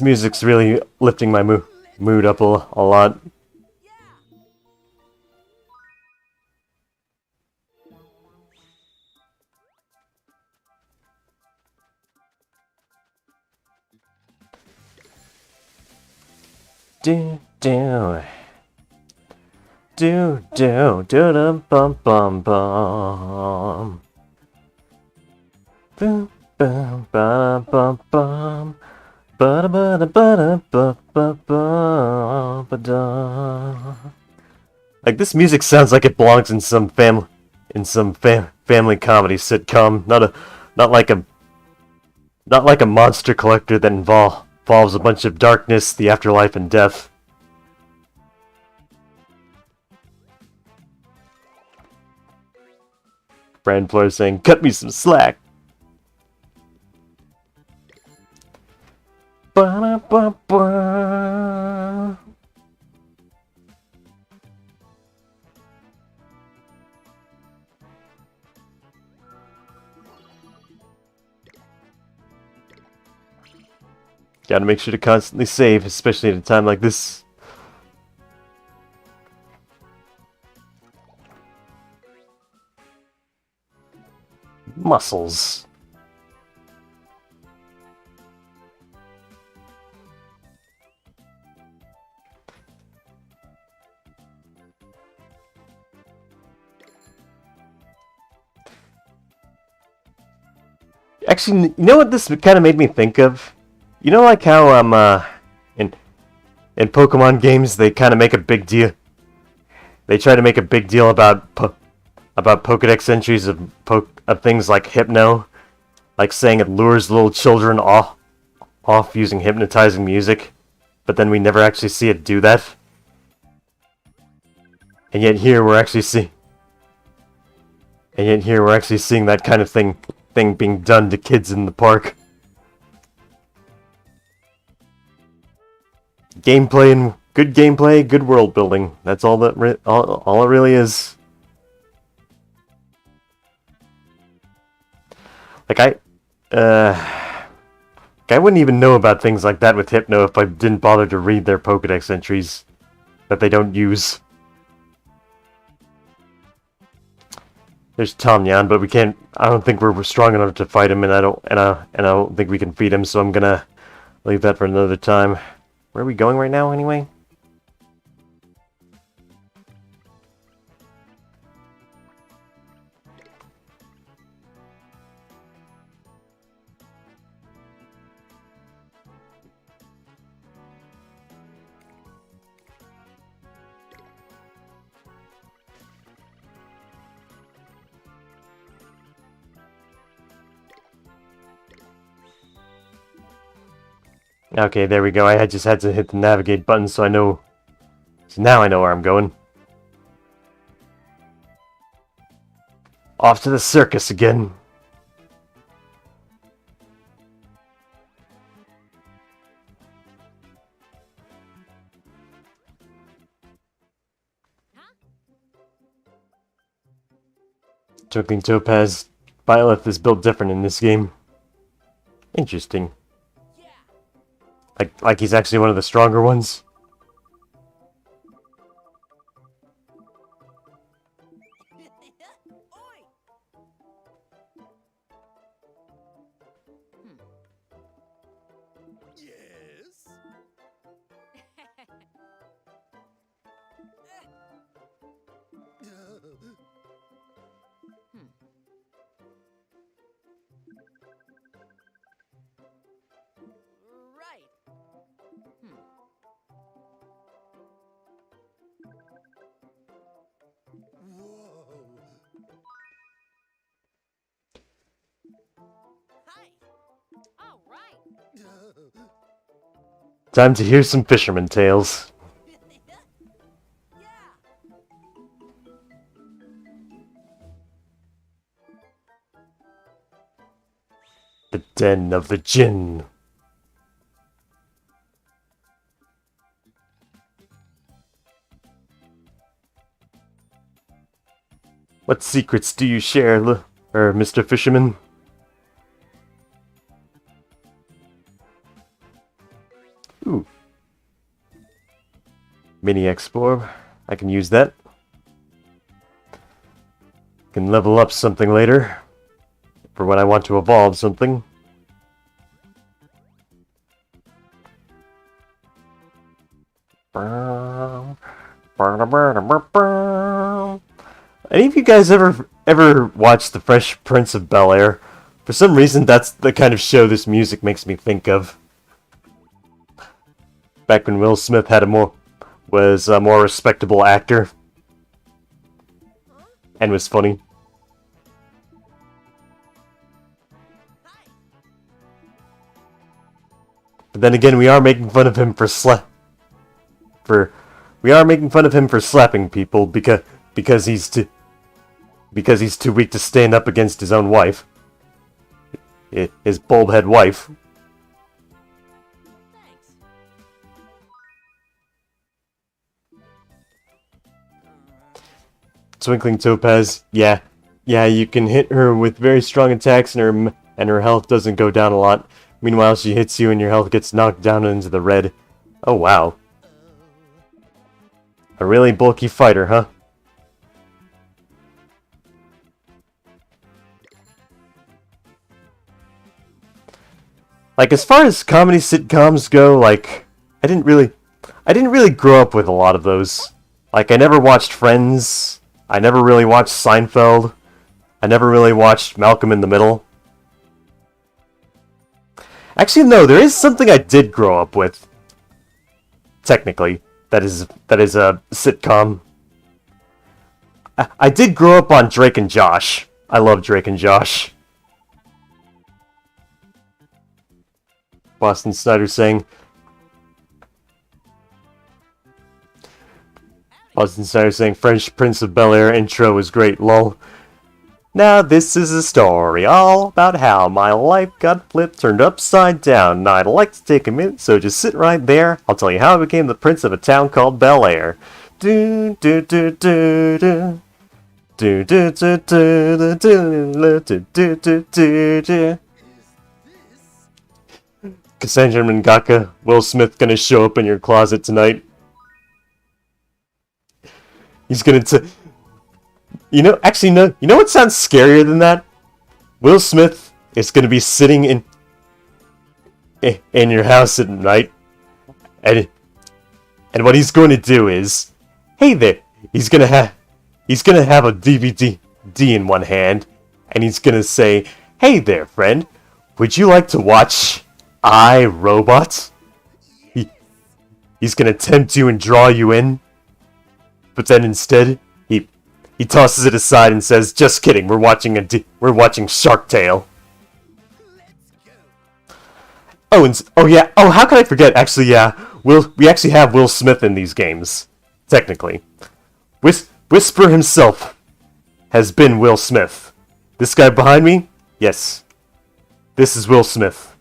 music's really lifting my mood up a lot. Do do do do do dum bum bum bum. Boom bum bum bum bum. Ba ba da ba ba ba ba ba da. Like this music sounds like it belongs in some family family comedy sitcom, not like a monster collector that involves a bunch of darkness, the afterlife, and death. Brand Fleur saying, cut me some slack. Ba-da-ba-ba. Gotta make sure to constantly save, especially at a time like this. Muscles. Actually, you know what this kind of made me think of? You know, like how in Pokemon games they kind of make a big deal. they try to make a big deal about Pokédex entries of things like Hypno, like saying it lures little children off using hypnotizing music, but then we never actually see it do that. And yet here we're actually seeing that kind of thing being done to kids in the park. Gameplay and good gameplay, good world building. That's all that all it really is. Like I wouldn't even know about things like that with Hypno if I didn't bother to read their Pokédex entries that they don't use. There's Tom Nyan, but we can't. I don't think we're strong enough to fight him, and I don't think we can feed him. So I'm gonna leave that for another time. Where are we going right now, anyway? Okay, there we go. I just had to hit the navigate button so I know... So now I know where I'm going. Off to the circus again. Twinkling Topaz. Byleth is built different in this game. Interesting. Like he's actually one of the stronger ones. Yes. Right. Whoa. Hi. All right. Time to hear some fisherman tales. Yeah. The Den of the Jinn. What secrets do you share, Mr. Fisherman? Ooh. Mini X-Orb. I can use that. Can level up something later. For when I want to evolve something. Any of you guys ever watched The Fresh Prince of Bel-Air? For some reason, that's the kind of show this music makes me think of. Back when Will Smith was a more respectable actor. And was funny. But then again, we are making fun of him for slapping people because he's too weak to stand up against his own wife. His bulbhead wife. Thanks. Twinkling Topaz, yeah, you can hit her with very strong attacks and her health doesn't go down a lot. Meanwhile, she hits you and your health gets knocked down into the red. Oh wow. A really bulky fighter, huh? Like, as far as comedy sitcoms go, like, I didn't really grow up with a lot of those. Like, I never watched Friends. I never really watched Seinfeld. I never really watched Malcolm in the Middle. Actually, no, there is something I did grow up with. Technically, that is a sitcom. I did grow up on Drake and Josh. I love Drake and Josh. Boston Snyder saying... Boston Snyder saying, Fresh Prince of Bel-Air intro was great, lol. Now this is a story all about how my life got flipped, turned upside down, and I'd like to take a minute, so just sit right there. I'll tell you how I became the prince of a town called Bel-Air. Do do do do do. Do do do do do do do do do do. Cassandra Mangaka, Will Smith gonna show up in your closet tonight. He's gonna you know, actually, no. You know what sounds scarier than that? Will Smith is gonna be sitting in your house at night, and what he's going to do is, hey there, he's gonna have a DVD in one hand, and he's gonna say, hey there, friend, would you like to watch I, Robot? He's gonna tempt you and draw you in, but then instead, he tosses it aside and says, just kidding, we're watching Shark Tale. Oh, yeah, how could I forget? Actually, yeah, we actually have Will Smith in these games, technically. Whisper himself has been Will Smith. This guy behind me? Yes. This is Will Smith.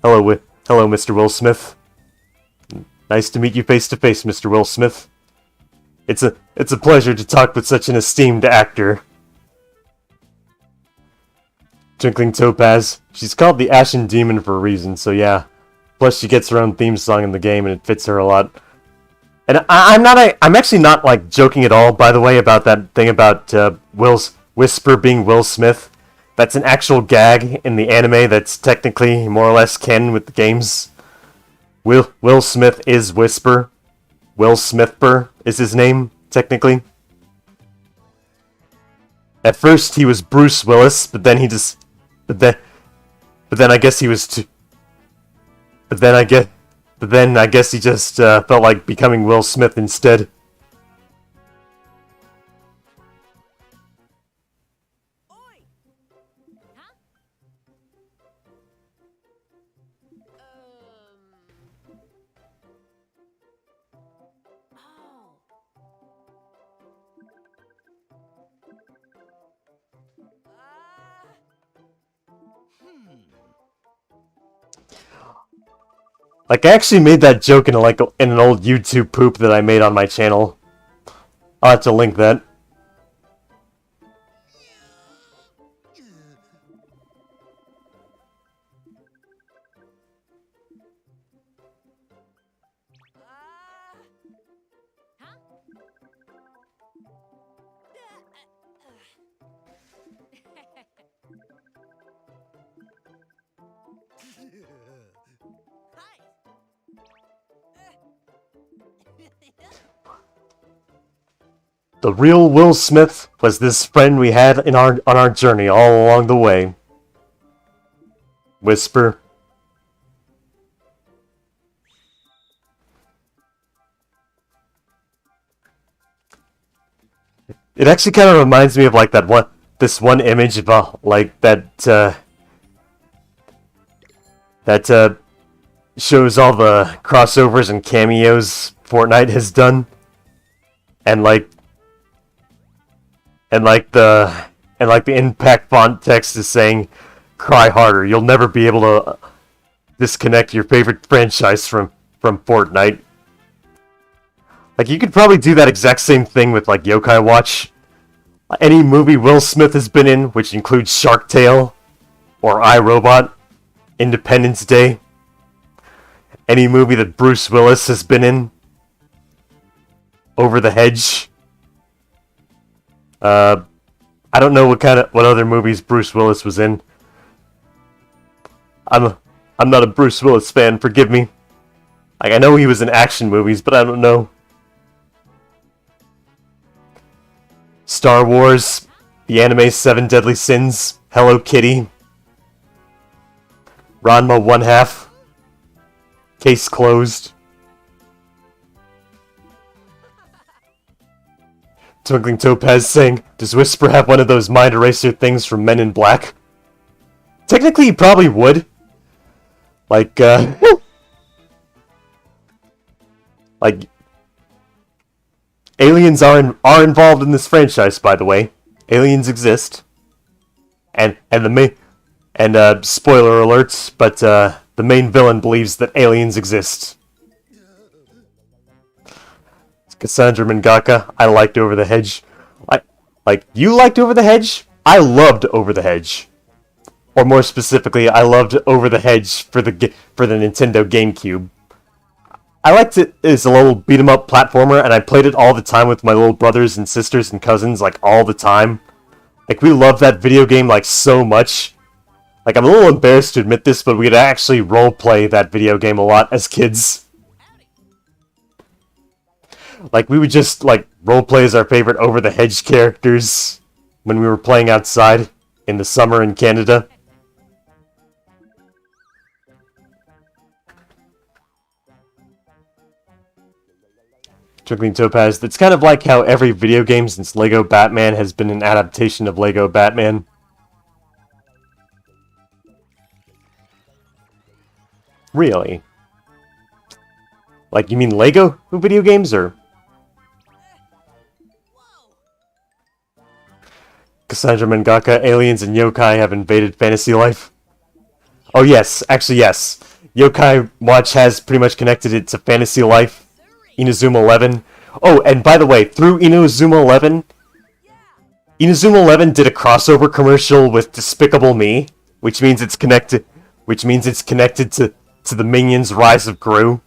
Hello, Mr. Will Smith. Nice to meet you face to face, Mr. Will Smith. It's a pleasure to talk with such an esteemed actor. Twinkling Topaz. She's called the Ashen Demon for a reason, so yeah. Plus she gets her own theme song in the game and it fits her a lot. And I'm actually not like joking at all, by the way, about that thing about Will's Whisper being Will Smith. That's an actual gag in the anime that's technically more or less canon with the games. Will Smith is Whisper. Will Smithper is his name, technically. At first he was Bruce Willis, but then I guess he was too... But then I guess he just felt like becoming Will Smith instead. Oi! Huh? Like, I actually made that joke in an old YouTube poop that I made on my channel. I'll have to link that. The real Will Smith was this friend we had on our journey all along the way. Whisper. It actually kind of reminds me of like this one image of like that shows all the crossovers and cameos Fortnite has done, and the impact font text is saying, "Cry harder. You'll never be able to disconnect your favorite franchise from Fortnite." Like, you could probably do that exact same thing with like Yokai Watch. Any movie Will Smith has been in, which includes Shark Tale or iRobot, Independence Day. Any movie that Bruce Willis has been in, Over the Hedge. I don't know what other movies Bruce Willis was in. I'm not a Bruce Willis fan, forgive me. Like, I know he was in action movies, but I don't know. Star Wars, the anime 7 Deadly Sins, Hello Kitty, Ranma 1/2, Case Closed. Twinkling Topaz saying, does Whisper have one of those mind eraser things from Men in Black? Technically, he probably would. Like, like, aliens are involved in this franchise, by the way. Aliens exist. And spoiler alerts, but, the main villain believes that aliens exist. Cassandra Mangaka, I liked Over the Hedge. You liked Over the Hedge? I loved Over the Hedge. Or more specifically, I loved Over the Hedge for the Nintendo GameCube. I liked it as a little beat-em-up platformer, and I played it all the time with my little brothers and sisters and cousins, like, all the time. Like, we loved that video game, like, so much. Like, I'm a little embarrassed to admit this, but we'd actually roleplay that video game a lot as kids. Like, we would just, like, roleplay as our favorite Over-the-Hedge characters when we were playing outside in the summer in Canada. Twinkling Topaz, it's kind of like how every video game since Lego Batman has been an adaptation of Lego Batman. Really? Like, you mean Lego video games, or? Cassandra Mangaka, aliens and yokai have invaded fantasy life. Oh yes, actually yes. Yokai Watch has pretty much connected it to fantasy life. Inazuma 11. Oh, and by the way, through Inazuma 11, Inazuma 11 did a crossover commercial with Despicable Me, which means it's connected to the Minions Rise of Gru.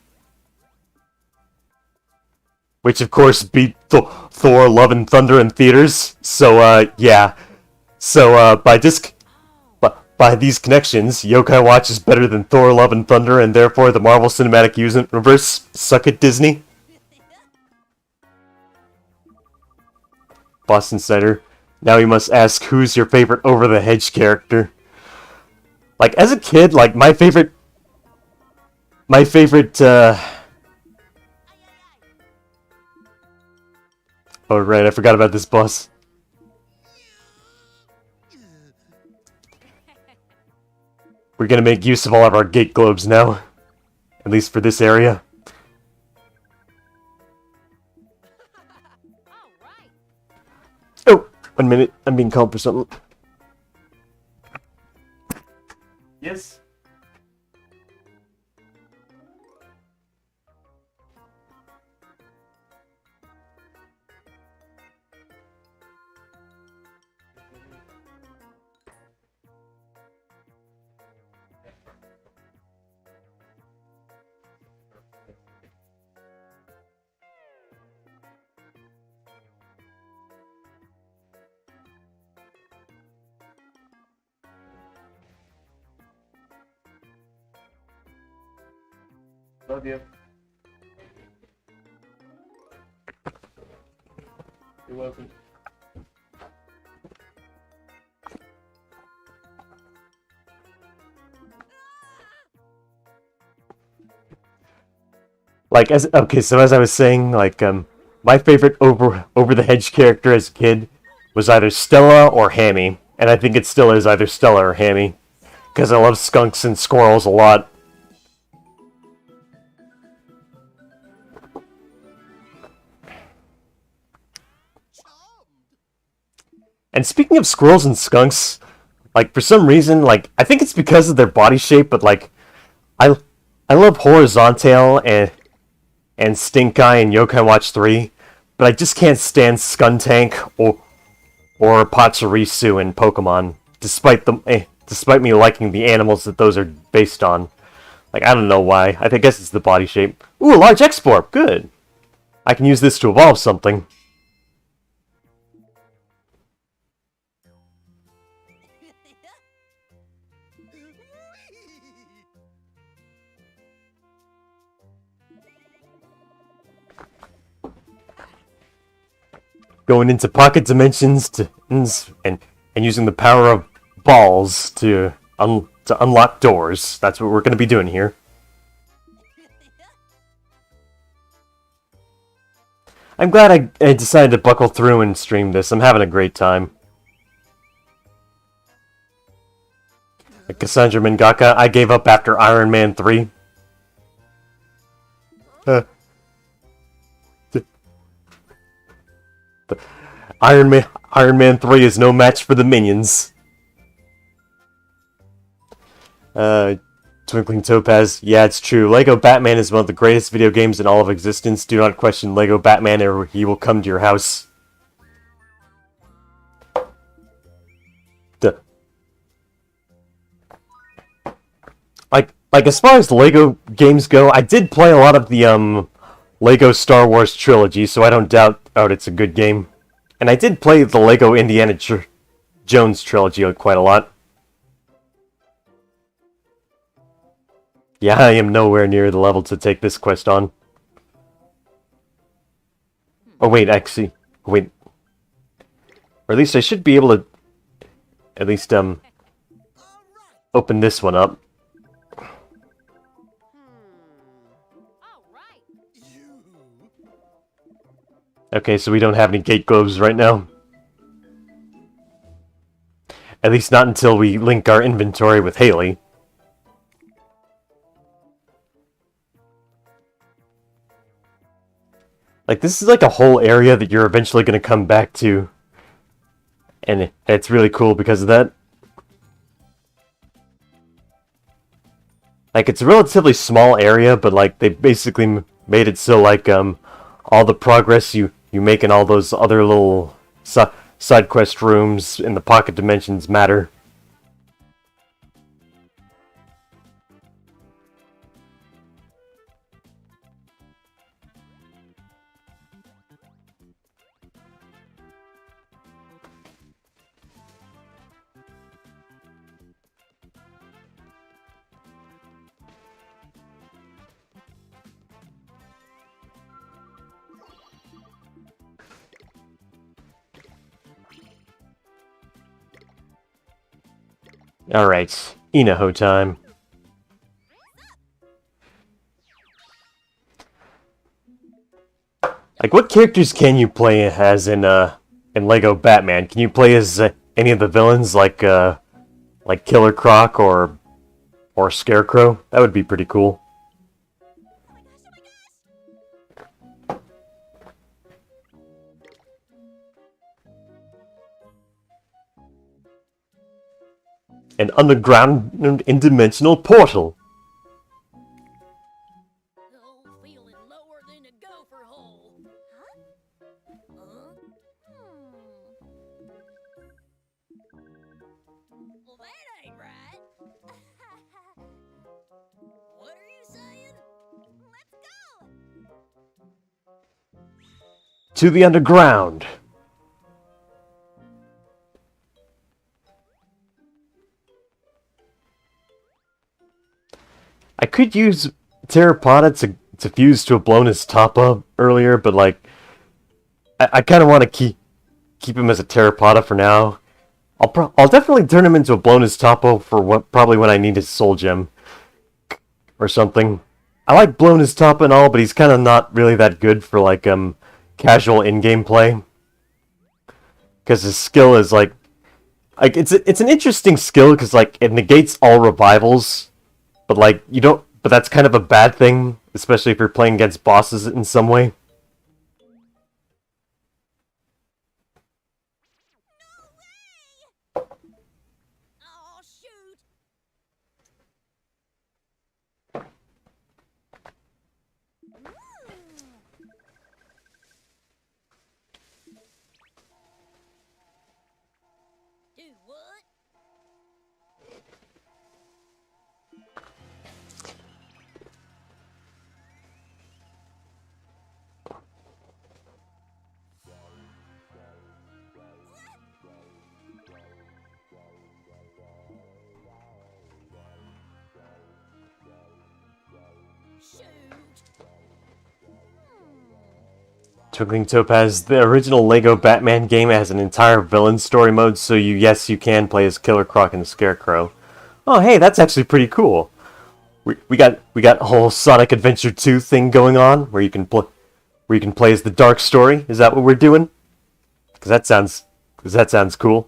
Which, of course, beat Thor Love and Thunder in theaters. So, yeah. So, by these connections, Yokai Watch is better than Thor Love and Thunder, and therefore the Marvel Cinematic Universe. Suck it, Disney. Boston Cider. Now you must ask, who's your favorite Over-the-Hedge character? Like, as a kid, like, my favorite, oh, right, I forgot about this boss. We're gonna make use of all of our gate globes now. At least for this area. Oh, 1 minute. I'm being called for something. Yes? Love you. You're welcome. Like, so as I was saying, like, my favorite over the hedge character as a kid was either Stella or Hammy, and I think it still is either Stella or Hammy, because I love skunks and squirrels a lot. And speaking of squirrels and skunks, like, for some reason, like, I think it's because of their body shape, but, like, I love Horizontail and Stink Eye in Yokai Watch 3, but I just can't stand Skuntank or Pachirisu in Pokemon, despite me liking the animals that those are based on. Like, I don't know why. I guess it's the body shape. Ooh, a large X-Borb! Good! I can use this to evolve something. Going into pocket dimensions and using the power of balls to unlock doors. That's what we're going to be doing here. I'm glad I decided to buckle through and stream this. I'm having a great time. Cassandra Mangaka, I gave up after Iron Man 3. Iron Man 3 is no match for the minions. Twinkling Topaz, yeah, it's true. Lego Batman is one of the greatest video games in all of existence. Do not question Lego Batman or he will come to your house. Duh. Like as far as Lego games go, I did play a lot of the Lego Star Wars trilogy, so I don't doubt it's a good game. And I did play the Lego Indiana Jones trilogy quite a lot. Yeah, I am nowhere near the level to take this quest on. Oh wait, actually, wait. Or at least I should be able to at least open this one up. All right. You. Okay, so we don't have any gate globes right now. At least not until we link our inventory with Haley. Like, this is like a whole area that you're eventually going to come back to. And it's really cool because of that. Like, it's a relatively small area, but like, they basically made it so like, all the progress you make in all those other little side quest rooms in the pocket dimensions matter. Alright, Inaho time. Like, what characters can you play as in Lego Batman? Can you play as any of the villains, like Killer Croc or Scarecrow? That would be pretty cool. An underground interdimensional portal. Oh, feeling lower than a gopher hole. Huh? Well, that ain't right. What are you saying? Let's go. To the underground. I could use Terrapoda to fuse to a Blowness Toppa earlier, but like, I kind of want to keep him as a Terrapoda for now. I'll definitely turn him into a Blowness Toppa for probably when I need his Soul Gem or something. I like Blowness Toppa and all, but he's kind of not really that good for like casual in-game play, because his skill is like it's an interesting skill because like it negates all revivals. But like, but that's kind of a bad thing, especially if you're playing against bosses in some way. Oh, shoot. Do what? Shoot. Twinkling Topaz, the original Lego Batman game has an entire villain story mode, so yes, you can play as Killer Croc and the Scarecrow. Oh, hey, that's actually pretty cool. We got a whole Sonic Adventure 2 thing going on, where you can where you can play as the Dark Story. Is that what we're doing? Because that sounds cool.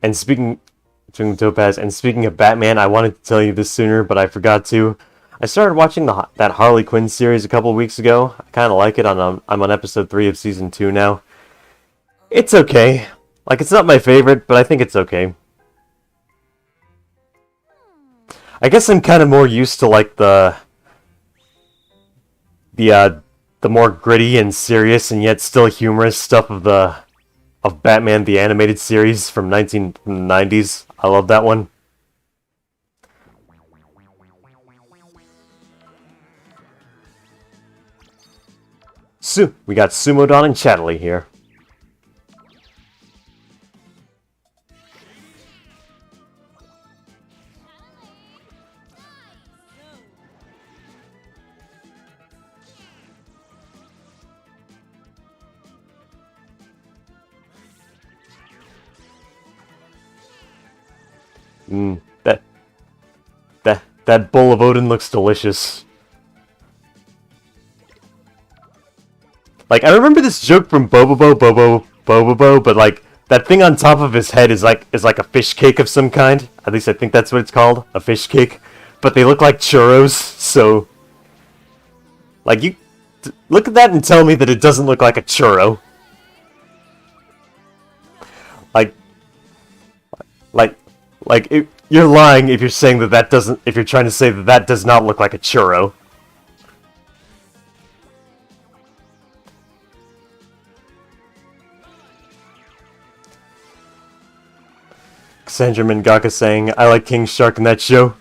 And speaking Topaz, and speaking of Batman, I wanted to tell you this sooner, but I forgot to. I started watching that Harley Quinn series a couple of weeks ago. I kind of like it. I'm on episode 3 of season 2 now. It's okay. Like, it's not my favorite, but I think it's okay. I guess I'm kind of more used to like the more gritty and serious and yet still humorous stuff of Batman the Animated Series from 1990s. I love that one. We got Sumodon and Chatterley here. That bowl of Odin looks delicious. Like, I remember this joke from Bobobo, but like, that thing on top of his head is like a fish cake of some kind. At least I think that's what it's called, a fish cake. But they look like churros, so... Like, you... Look at that and tell me that it doesn't look like a churro. You're lying if you're saying that doesn't... If you're trying to say that does not look like a churro. Cassandra Mangaka saying, I like King Shark in that show.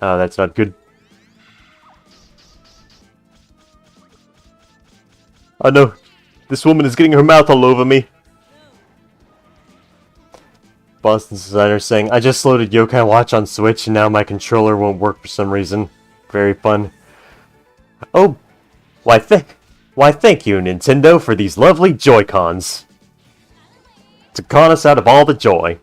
Oh, that's not good. Oh no, this woman is getting her mouth all over me. Boston Designer saying, I just loaded Yokai Watch on Switch and now my controller won't work for some reason. Very fun. Oh, why thank you, Nintendo, for these lovely Joy-Cons. To con us out of all the joy.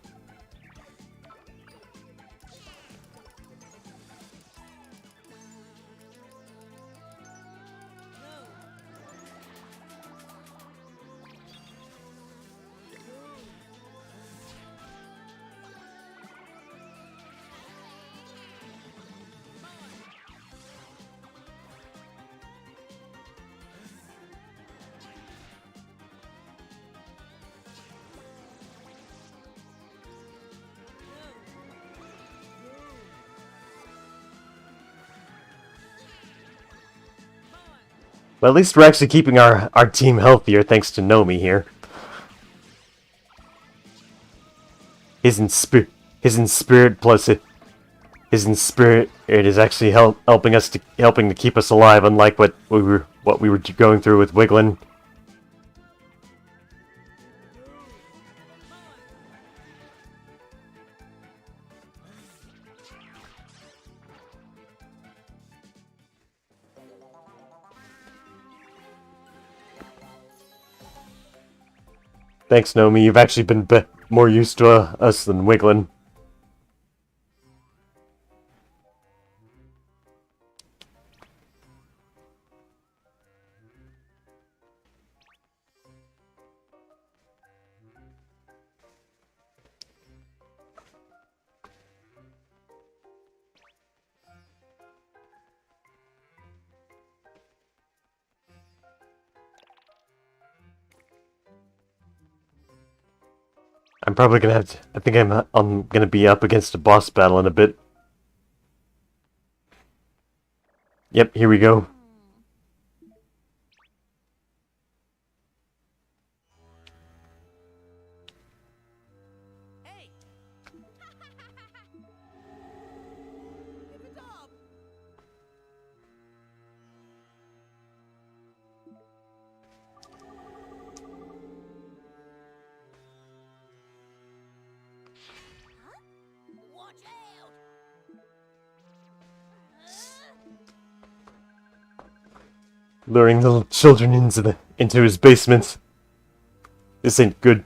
Well, at least we're actually keeping our team healthier thanks to Nomi here. His in spirit is actually helping to keep us alive, unlike what we were going through with Wiglin. Thanks, Nomi. You've actually been more used to us than Wiglin. I'm probably gonna have to... I think I'm gonna be up against a boss battle in a bit. Yep, here we go. Hey! Give it up! Watch out! Luring little children into his basement. This ain't good.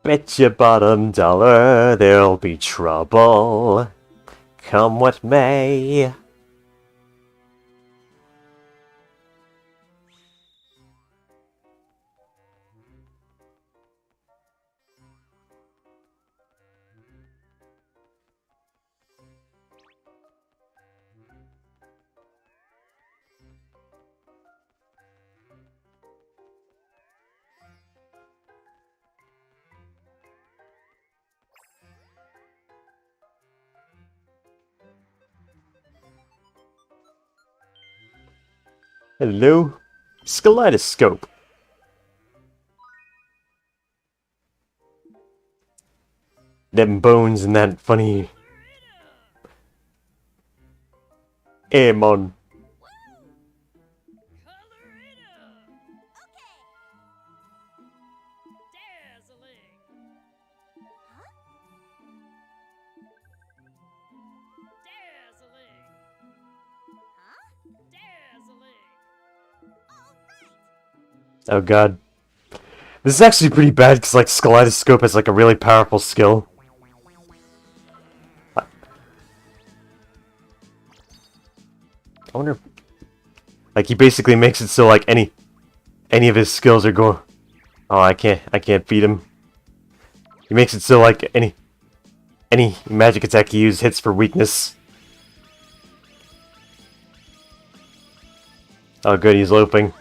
Bet your bottom dollar there'll be trouble. Come what may. Hello? Kaleidoscope. Them bones and that funny Amon. Color it up. Dazzling. Dazzling. Dazzling. Oh god. This is actually pretty bad because like Kaleidoscope has like a really powerful skill. I wonder if, like he basically makes it so like any of his skills are going. Oh, I can't beat him. He makes it so like any magic attack he uses hits for weakness. Oh good, he's looping.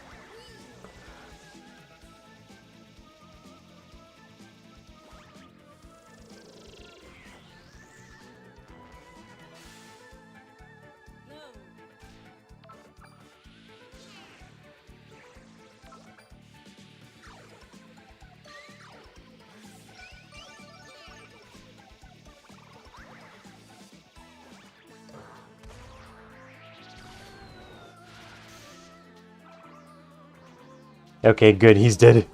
Okay, good, he's dead.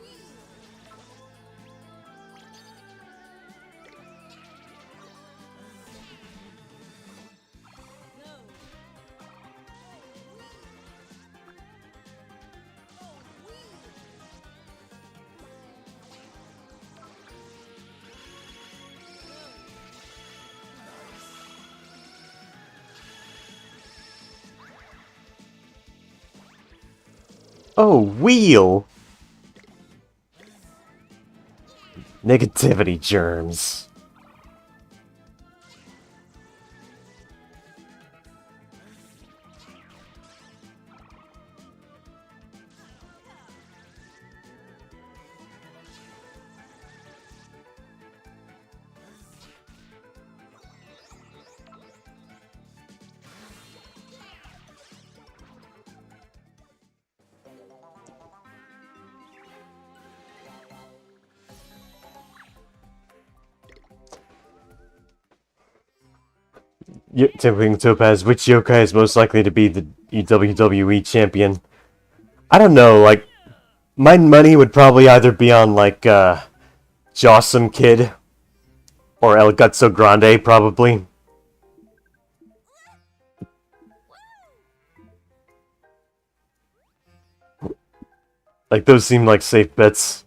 Oh, wheel! Negativity germs. Tempting Topaz, which yokai is most likely to be the WWE champion? I don't know, like, my money would probably either be on, like, Jawsome Kid or El Gutso Grande, probably. Like, those seem like safe bets.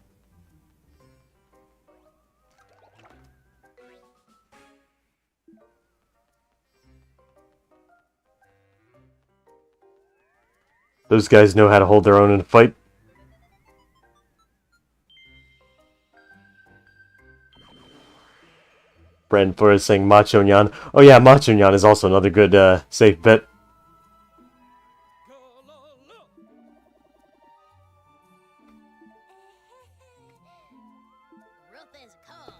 Those guys know how to hold their own in a fight. Brand Flores saying Macho Nyan. Oh yeah, Macho Nyan is also another good safe bet. Rough as a coal.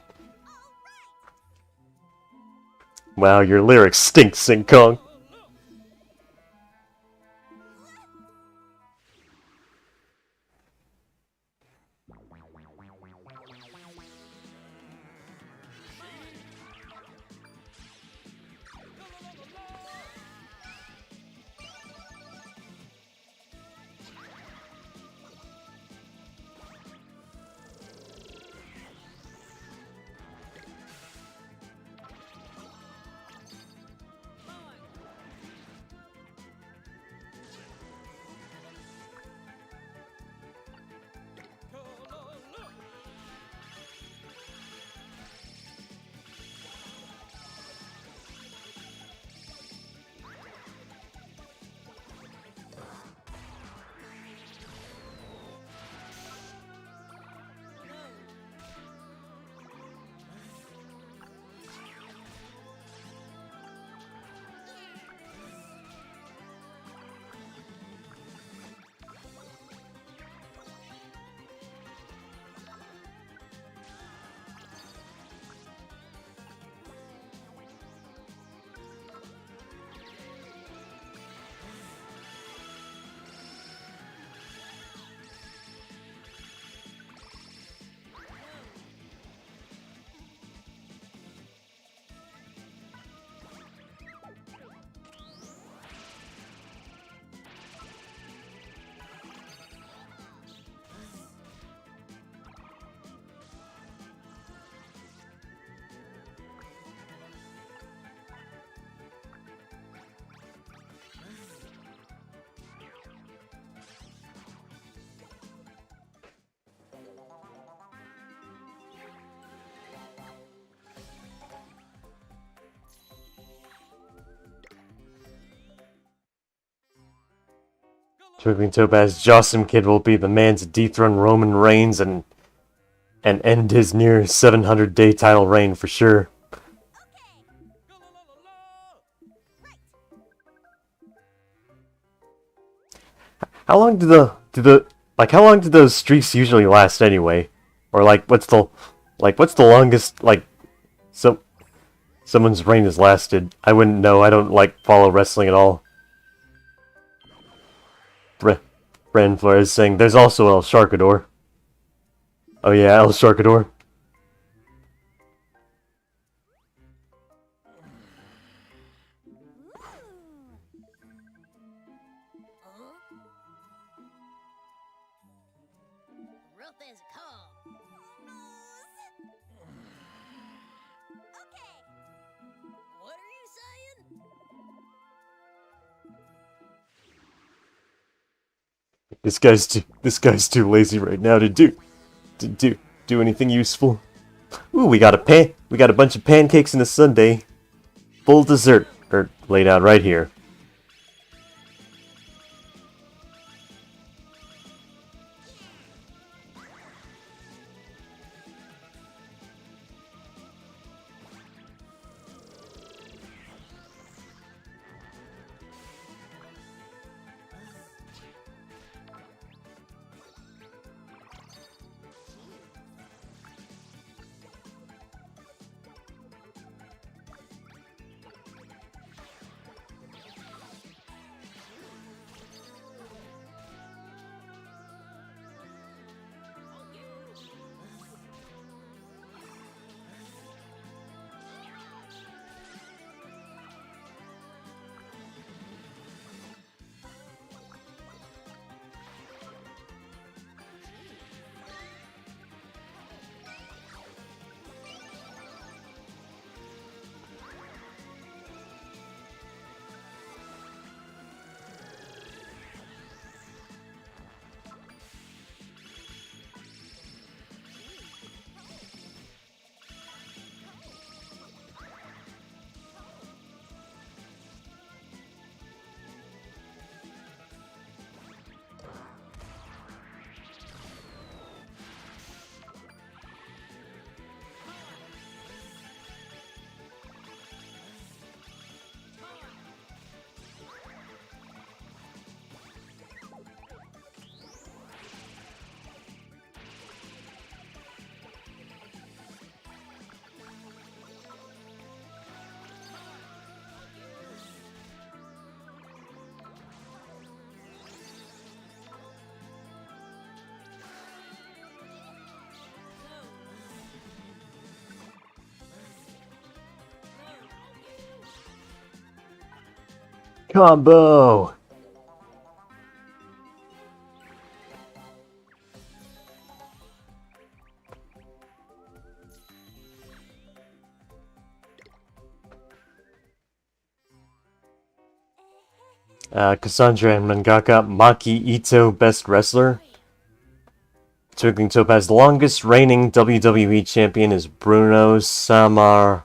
Wow, your lyrics stink, Sing Kong. Twinkling Topaz, Jossum Kid will be the man to dethrone Roman Reigns and end his near 700-day title reign for sure. How long do how long do those streaks usually last anyway? Or what's the longest someone's reign has lasted? I wouldn't know. I don't follow wrestling at all. Brandon Flores saying there's also El Sharkador. Oh yeah, El Sharkador. Rough as a call. Okay. What are you saying? This guy's too lazy right now to do anything useful. Ooh, we got a bunch of pancakes and a sundae. Full dessert laid out right here. Combo! Cassandra and Mangaka Maki Ito Best Wrestler. Twinkling Topaz, longest reigning WWE champion is Bruno Sammartino,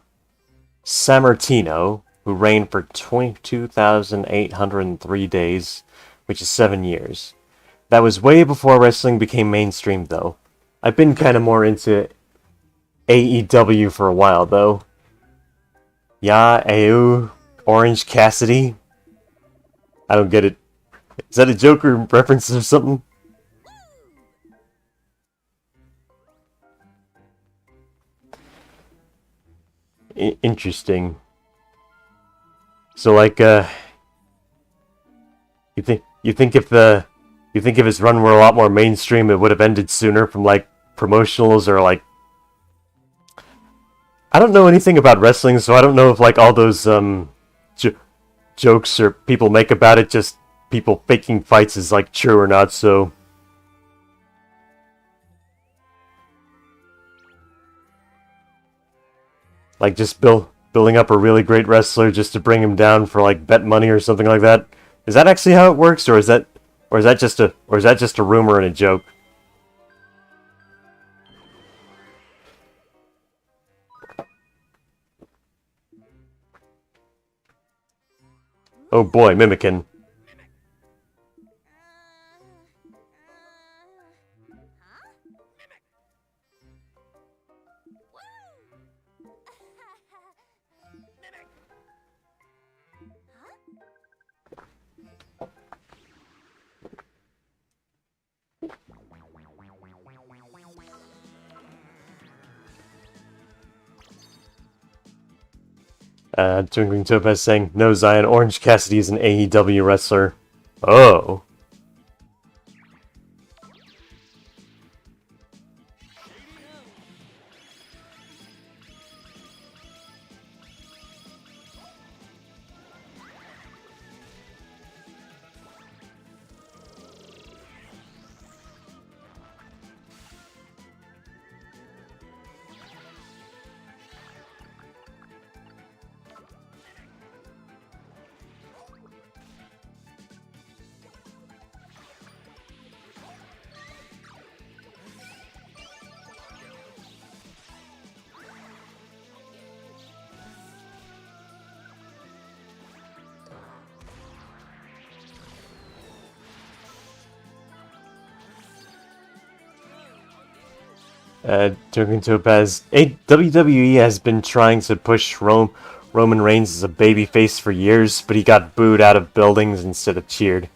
who reigned for 22,803 days, which is 7 years. That was way before wrestling became mainstream, though. I've been kind of more into AEW for a while, though. Ya, Ayu, Orange Cassidy. I don't get it. Is that a Joker reference or something? Interesting. So, you think if his run were a lot more mainstream, it would have ended sooner from promotionals or I don't know anything about wrestling, so I don't know if all those jokes or people make about it, just people faking fights, is true or not. So just building up a really great wrestler just to bring him down for bet money or something like that. Is that actually how it works, or is that just a rumor and a joke? Oh boy, Mimikin. Twinkling Topaz saying, no, Zion, Orange Cassidy is an AEW wrestler. Oh. Twinkling Topaz, WWE has been trying to push Roman Reigns as a babyface for years, but he got booed out of buildings instead of cheered.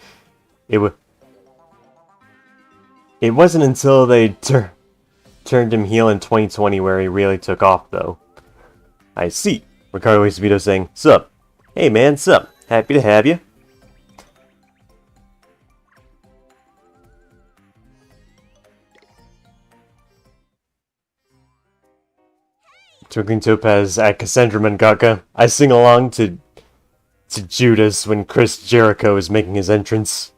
It wasn't until they turned him heel in 2020 where he really took off, though. I see. Ricardo Esposito saying, sup? Hey man, sup? Happy to have you. Twinkling Topaz at Cassandra Mangaka. I sing along to Judas when Chris Jericho is making his entrance.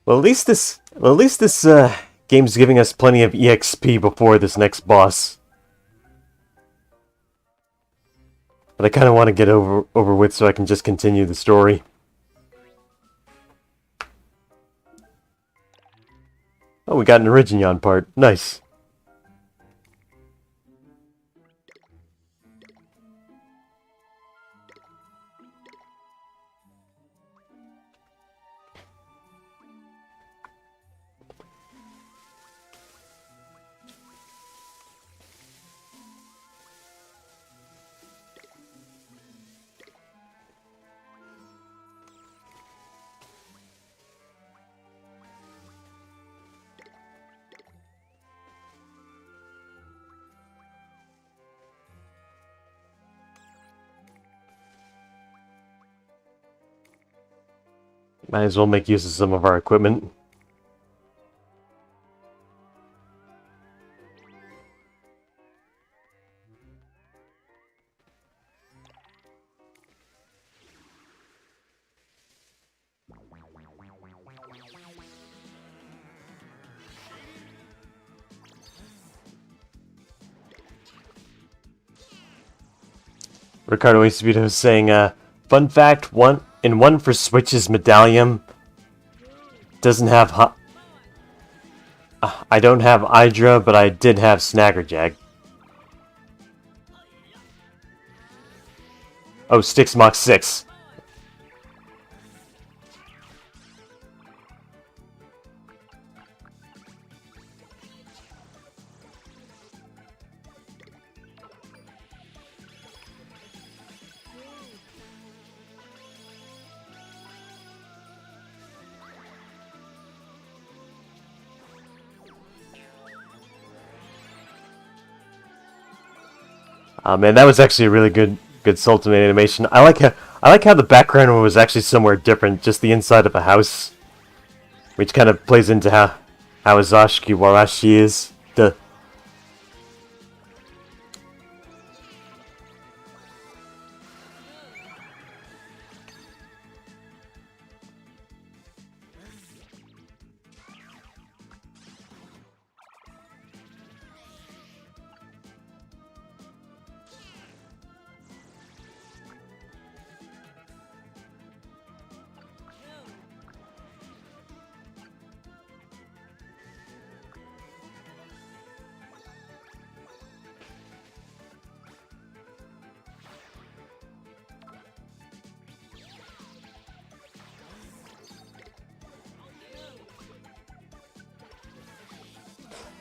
Well, at least this game's giving us plenty of EXP before this next boss. But I kind of want to get over with so I can just continue the story. Oh, we got an Originion part. Nice. Might as well make use of some of our equipment. Ricardo Esposito is saying, fun fact, one for Switch's medallion doesn't have I don't have Hydra, but I did have Snaggerjag. Oh, Styx Mach 6. Man, that was actually a really good Sultimate animation. I like how the background was actually somewhere different, just the inside of a house, which kind of plays into how Azashiki Warashi is.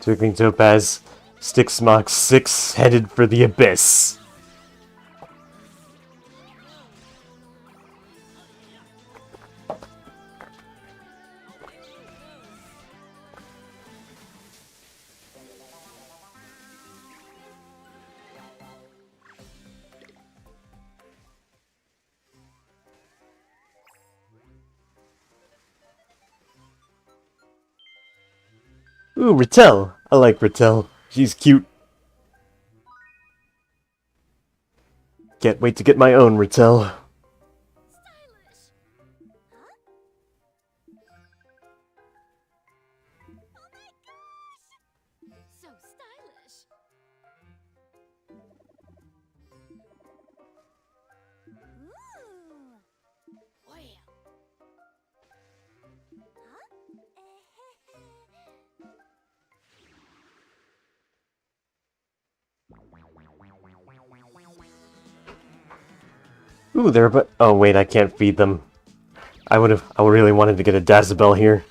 Twinkling Topaz, Styx Mach 6 headed for the abyss. Ooh, Rattel. I like Rattel. She's cute. Can't wait to get my own Rattel. Stylish. Huh? Oh my gosh! So stylish. Ooh. Wow. Ooh, they're but. Oh wait, I can't feed them. I really wanted to get a Dazzabell here.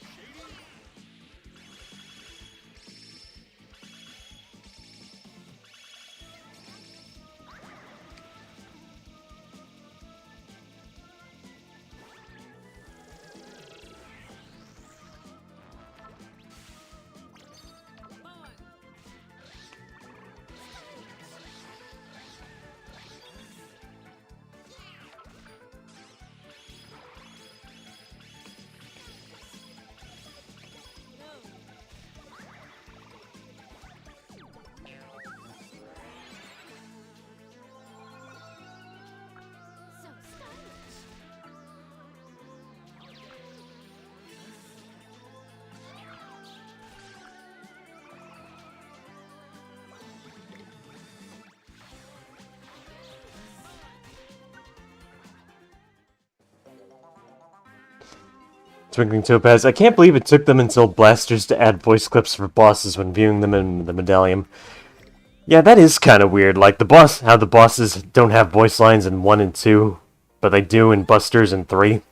So stylish. Twinkling Topaz. I can't believe it took them until Blasters to add voice clips for bosses when viewing them in the medallion. Yeah, that is kind of weird. Like how the bosses don't have voice lines in 1 and 2, but they do in Busters and 3.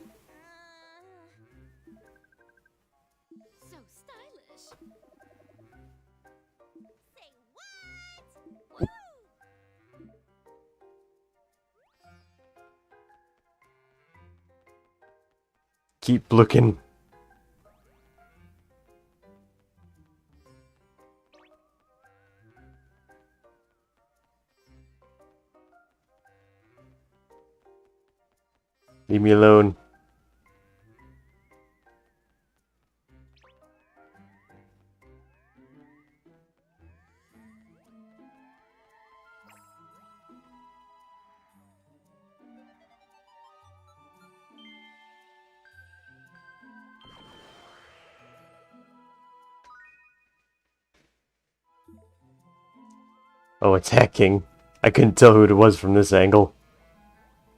So stylish. Say what? Woo! Keep looking. Leave me alone. Oh, it's hacking. I couldn't tell who it was from this angle.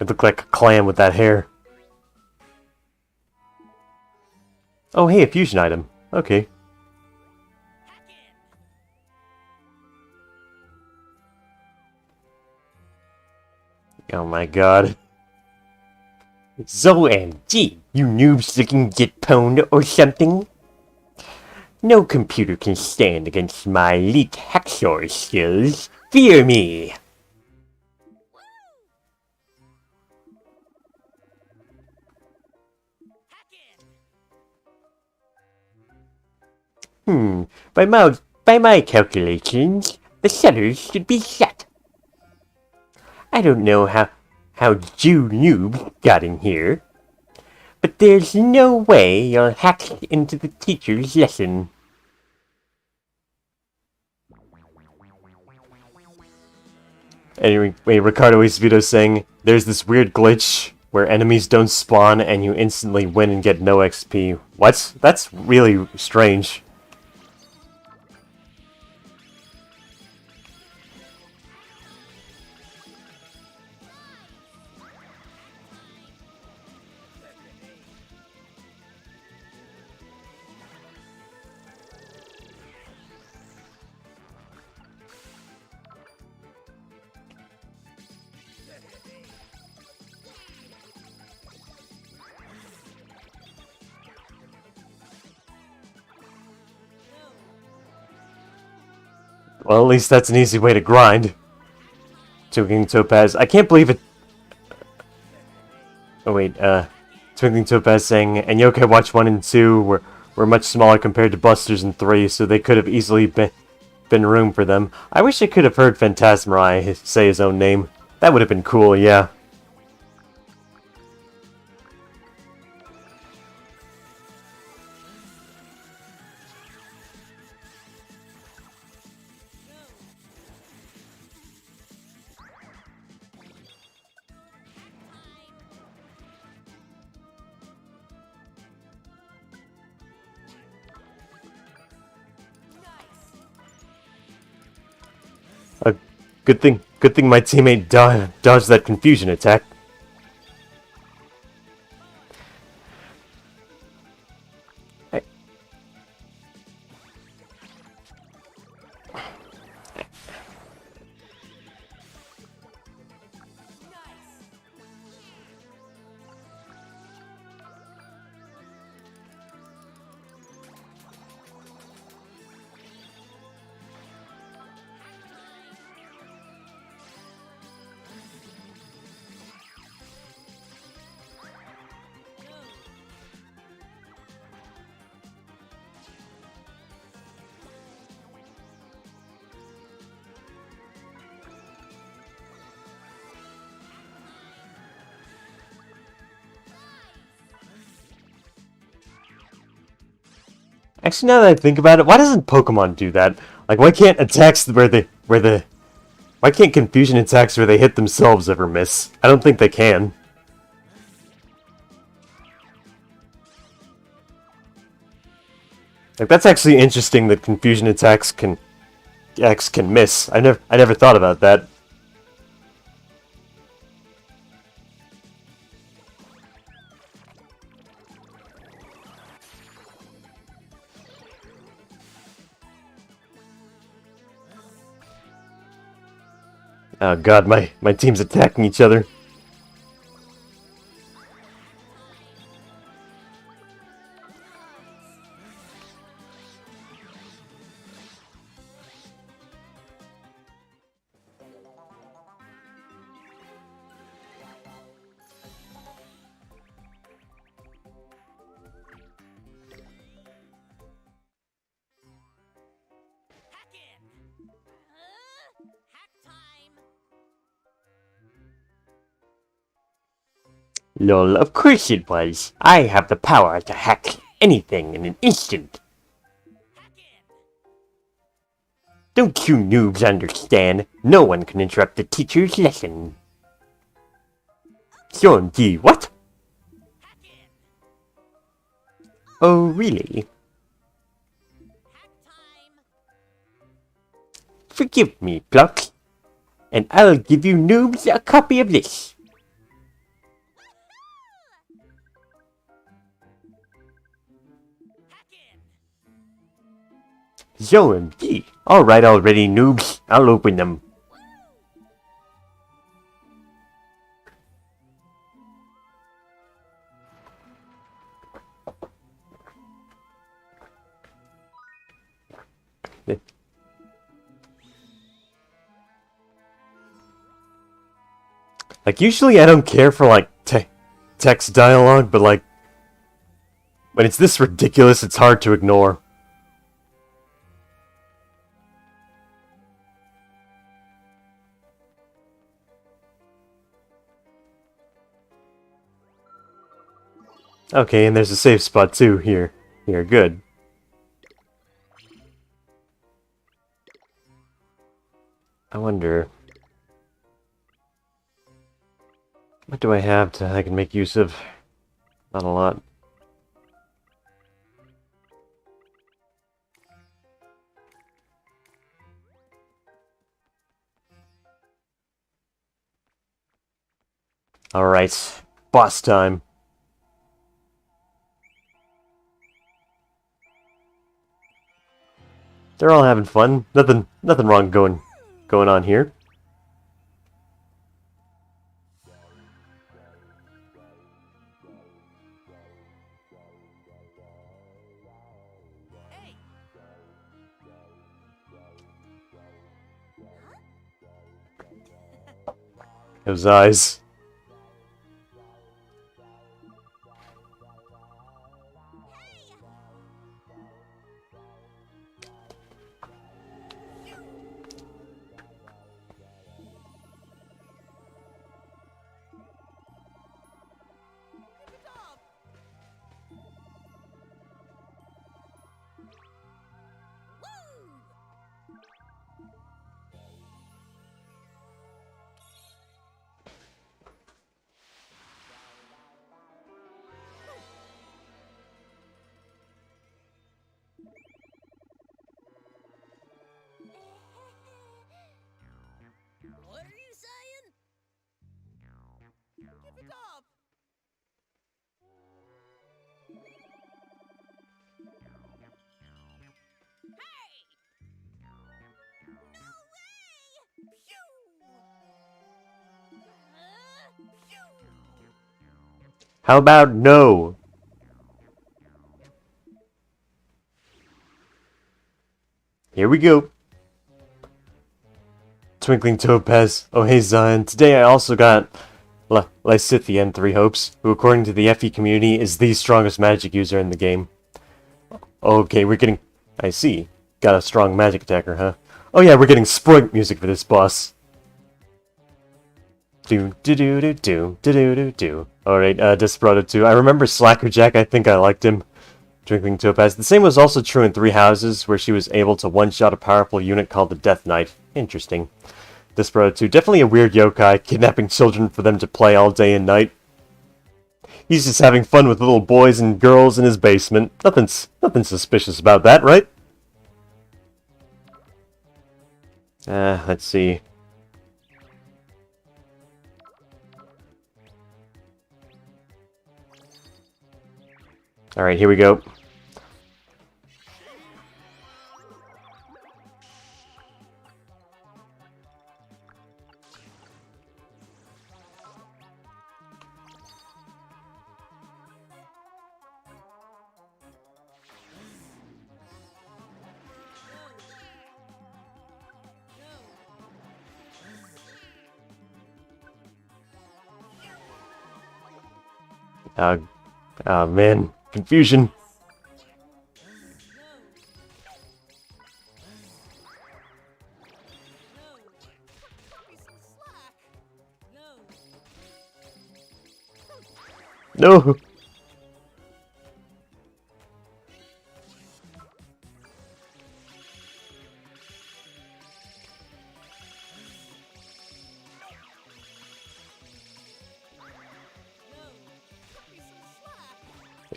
It looked like a clam with that hair. Oh, hey, a fusion item. Okay. Oh my god. So MG, you noobs looking to get pwned or something? No computer can stand against my elite hacksaw skills. Fear me! By my calculations, the shutters should be shut. I don't know how Jew Noob got in here, but there's no way you'll hack into the teacher's lesson. Anyway, Ricardo Esvito saying, there's this weird glitch where enemies don't spawn and you instantly win and get no XP. What? That's really strange. Well, at least that's an easy way to grind. Twinkling Topaz. I can't believe it. Oh wait, Twinkling Topaz saying, and Yokai Watch 1 and 2 were much smaller compared to Busters and 3, so they could have easily been room for them. I wish I could have heard Phantasmarai say his own name. That would have been cool, yeah. Good thing my teammate dodged that confusion attack. Actually, now that I think about it, why doesn't Pokemon do that? Like, why can't attacks why can't confusion attacks where they hit themselves ever miss? I don't think they can. Like, that's actually interesting that confusion attacks can miss. I never thought about that. Oh god, my team's attacking each other. Hack in! Hack time! Lol, of course it was. I have the power to hack anything in an instant. Hack in! Don't you noobs understand? No one can interrupt the teacher's lesson. Sean what? Hack in! Oh, really? Hack time! Forgive me, Pluck. And I'll give you noobs a copy of this. Hack in! OMG. Alright already, noobs. I'll open them. Like, usually I don't care for, like, text dialogue, but, like, when it's this ridiculous, it's hard to ignore. Okay, and there's a safe spot, too, here. Here, good. I wonder... what do I have I can make use of? Not a lot. Alright, boss time. They're all having fun. Nothing wrong going on here. Hey! Those eyes. Stop! Woo! How about no? Here we go. Twinkling Topaz. Oh hey Zion. Today I also got Lysithian 3 Hopes, who according to the FE community is the strongest magic user in the game. Okay, we're getting... I see. Got a strong magic attacker, huh? Oh yeah, we're getting Sprite music for this boss. Do do do do do do do do do. Alright, Desperado 2. I remember Slackerjack, I think I liked him. Twinkling Topaz. The same was also true in Three Houses, where she was able to one-shot a powerful unit called the Death Knight. Interesting. Desperado 2. Definitely a weird yokai, kidnapping children for them to play all day and night. He's just having fun with little boys and girls in his basement. Nothing suspicious about that, right? Let's see. Alright, here we go. Man. Confusion. No!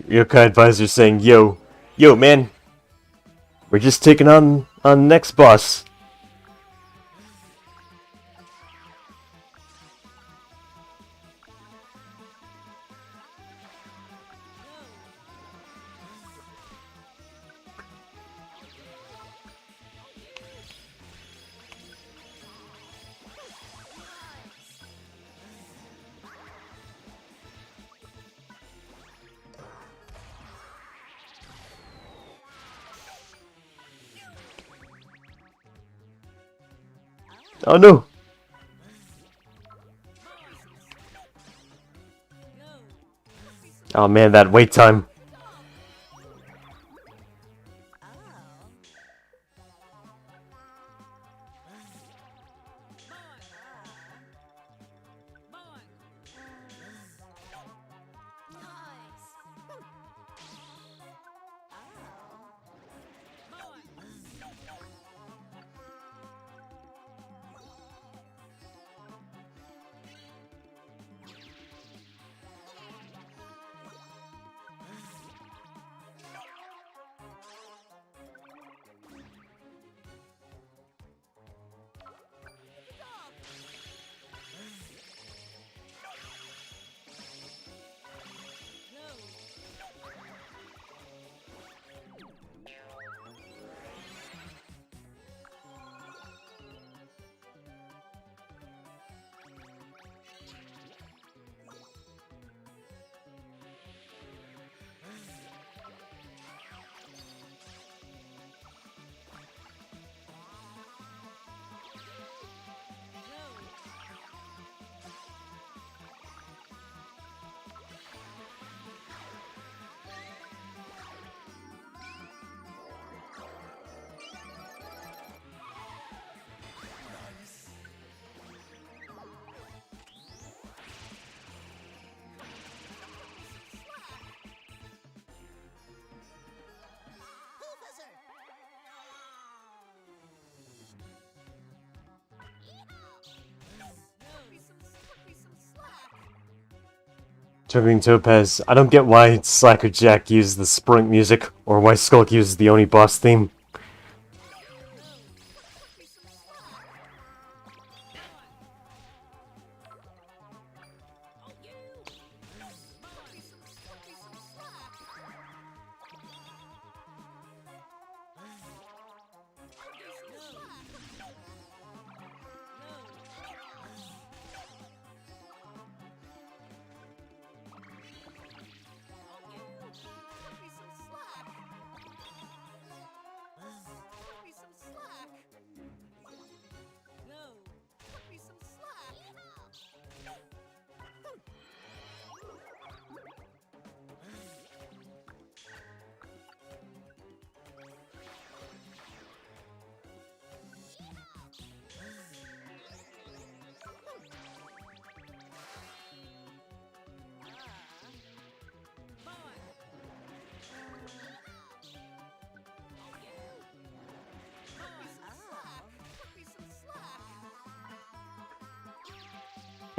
Yokai advisor saying, yo, man, we're just taking on the next boss. Oh no! Oh man, that wait time. Twinkling Topaz, I don't get why Slackerjack used the Sprint music, or why Skulk uses the Oni boss theme.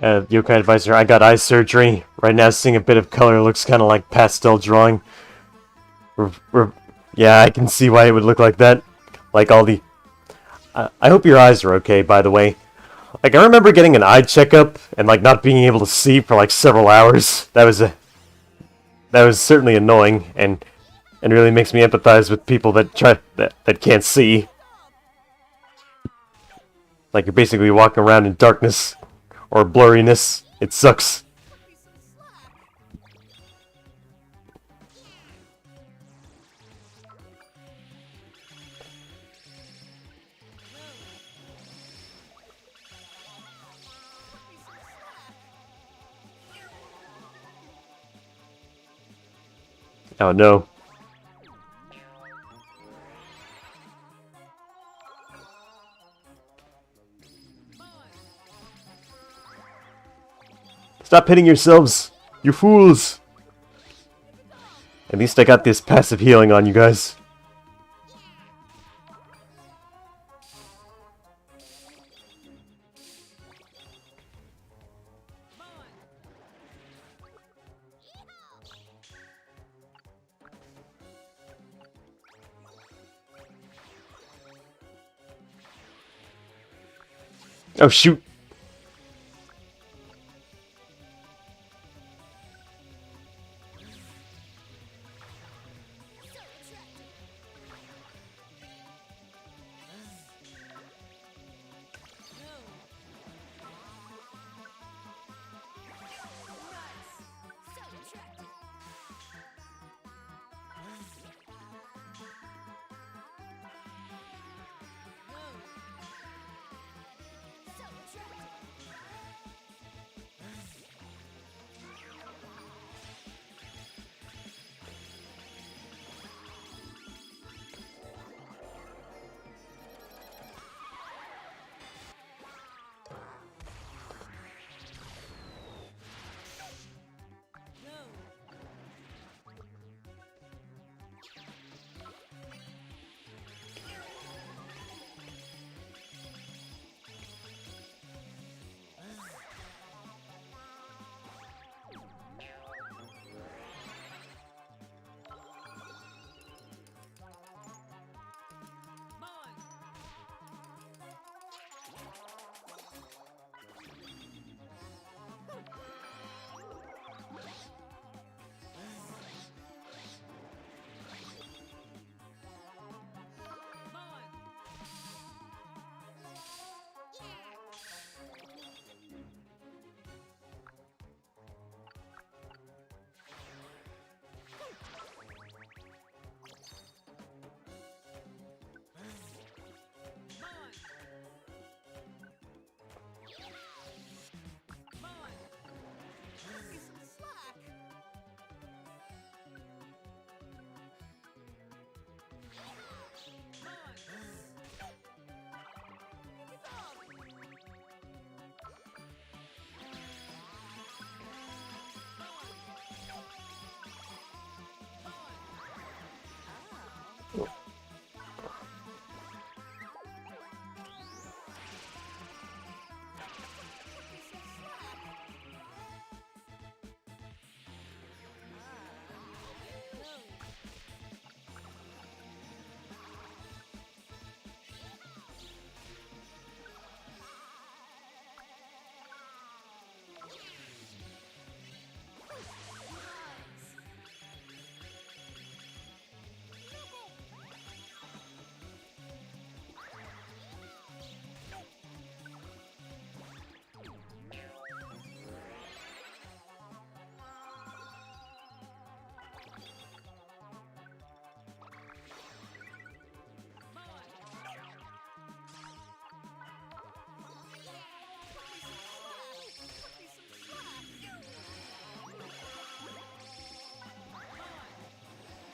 Yokai Advisor, I got eye surgery. Right now, seeing a bit of color looks kind of like pastel drawing. Yeah, I can see why it would look like that. Like all the... I hope your eyes are okay, by the way. Like, I remember getting an eye checkup and, like, not being able to see for, like, several hours. That was certainly annoying, and really makes me empathize with people that that can't see. Like, you're basically walking around in darkness or blurriness. It sucks. Oh no. Stop hitting yourselves, you fools! At least I got this passive healing on you guys. Oh shoot!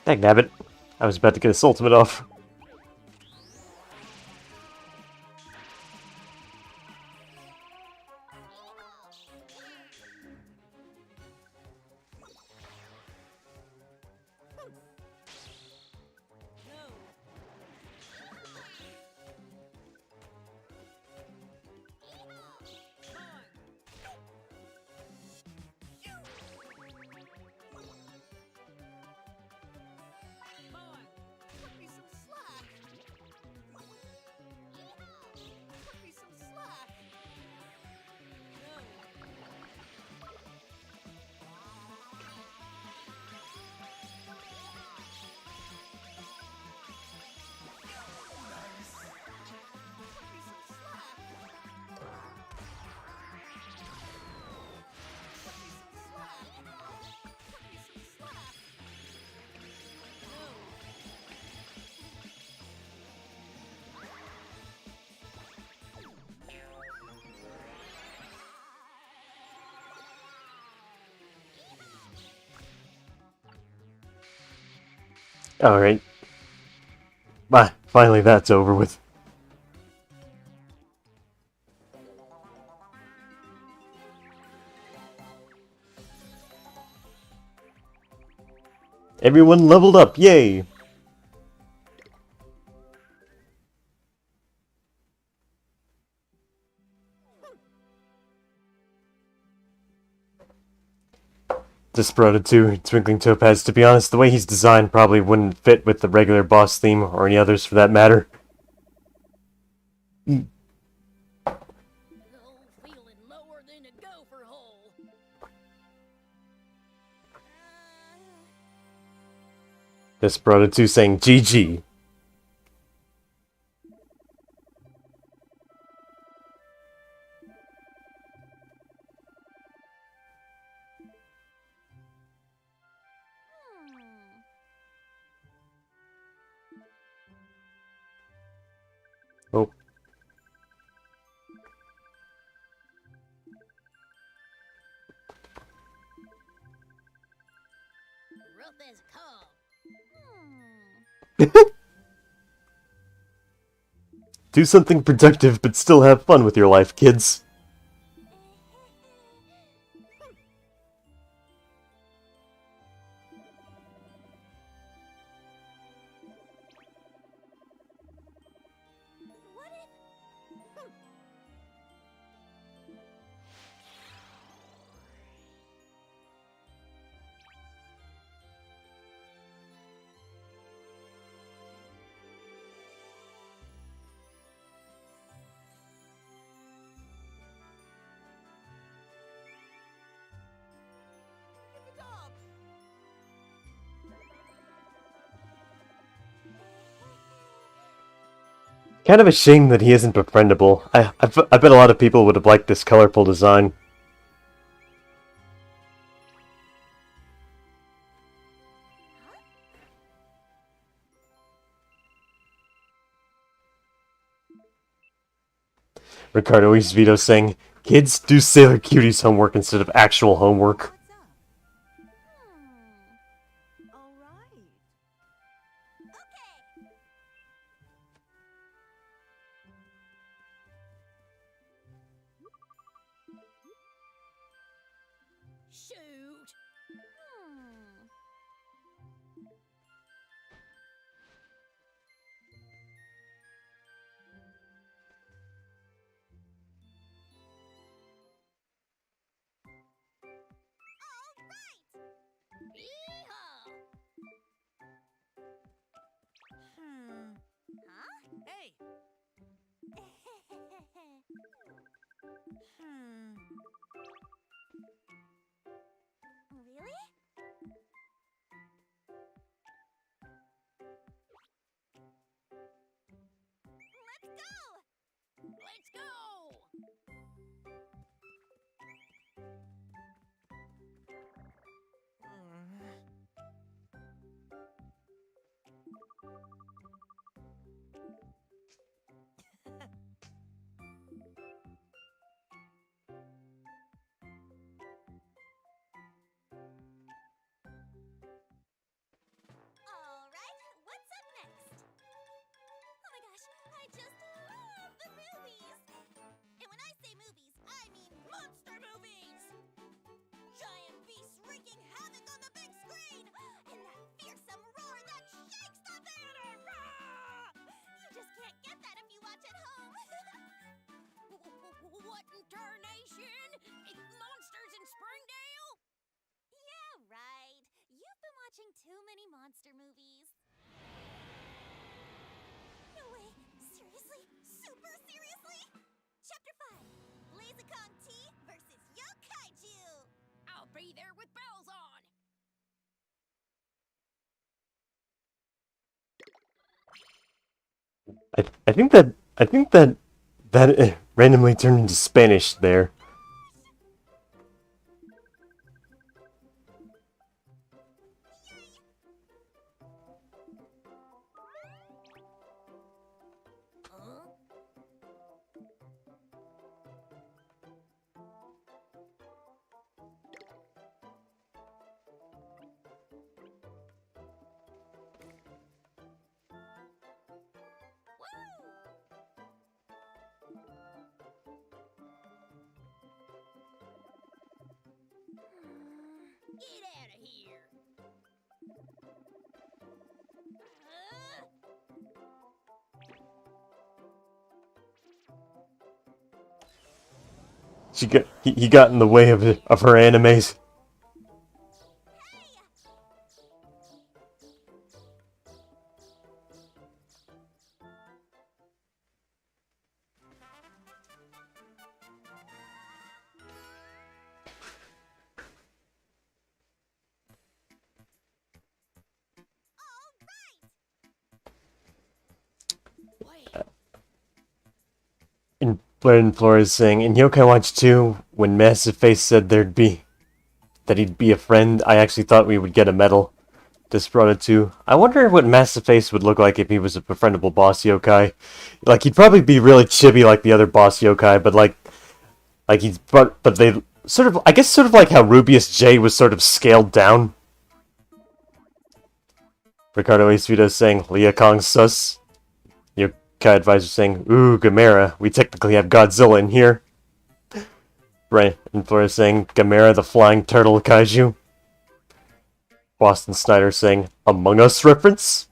Dagnabbit. I was about to get his ultimate off. Alright. Bye. Finally, that's over with. Everyone leveled up, yay! Desperado 2, Twinkling Topaz. To be honest, the way he's designed probably wouldn't fit with the regular boss theme, or any others for that matter. Oh, feeling lower than a gopher hole. Desperado 2 saying GG. Oh. Rough as a cob. Do something productive, but still have fun with your life, kids. What if... Kind of a shame that he isn't befriendable. I bet a lot of people would have liked this colorful design. Ricardo East Vito saying, kids, do Sailor Cutie's homework instead of actual homework. All right. Okay. Shoot. Yeehaw! Huh? Hey! Really? Let's go! Let's go! Alright, what's up next? Oh my gosh, I just love the movies! And when I say movies, I mean monster movies! Giant beasts wreaking havoc on the big screen! And that fearsome roar that shakes the theater! Rah! You just can't get that if you watch at home! What in tarnation? Monsters in Springdale? Yeah, right. You've been watching too many monster movies. No way! Seriously? Super seriously? Chapter 5. Blazekong T versus Yokaiju! I'll be there with bells on! I think that randomly turned into Spanish there. Huh? Get out of here. He got in the way of her animes. And Blair Flores saying, in Yokai Watch 2, when Massive Face said that he'd be a friend, I actually thought we would get a medal. Desperado 2. I wonder what Massive Face would look like if he was a befriendable boss yokai. Like, he'd probably be really chibi like the other boss yokai, but like he's, but they sort of, I guess sort of like how Rubius J was sort of scaled down. Ricardo Esvito saying, Leah Kong sus. Yokai Advisor saying, ooh, Gamera, we technically have Godzilla in here. Brian and Flores saying, Gamera the flying turtle kaiju. Boston Snyder saying, Among Us reference?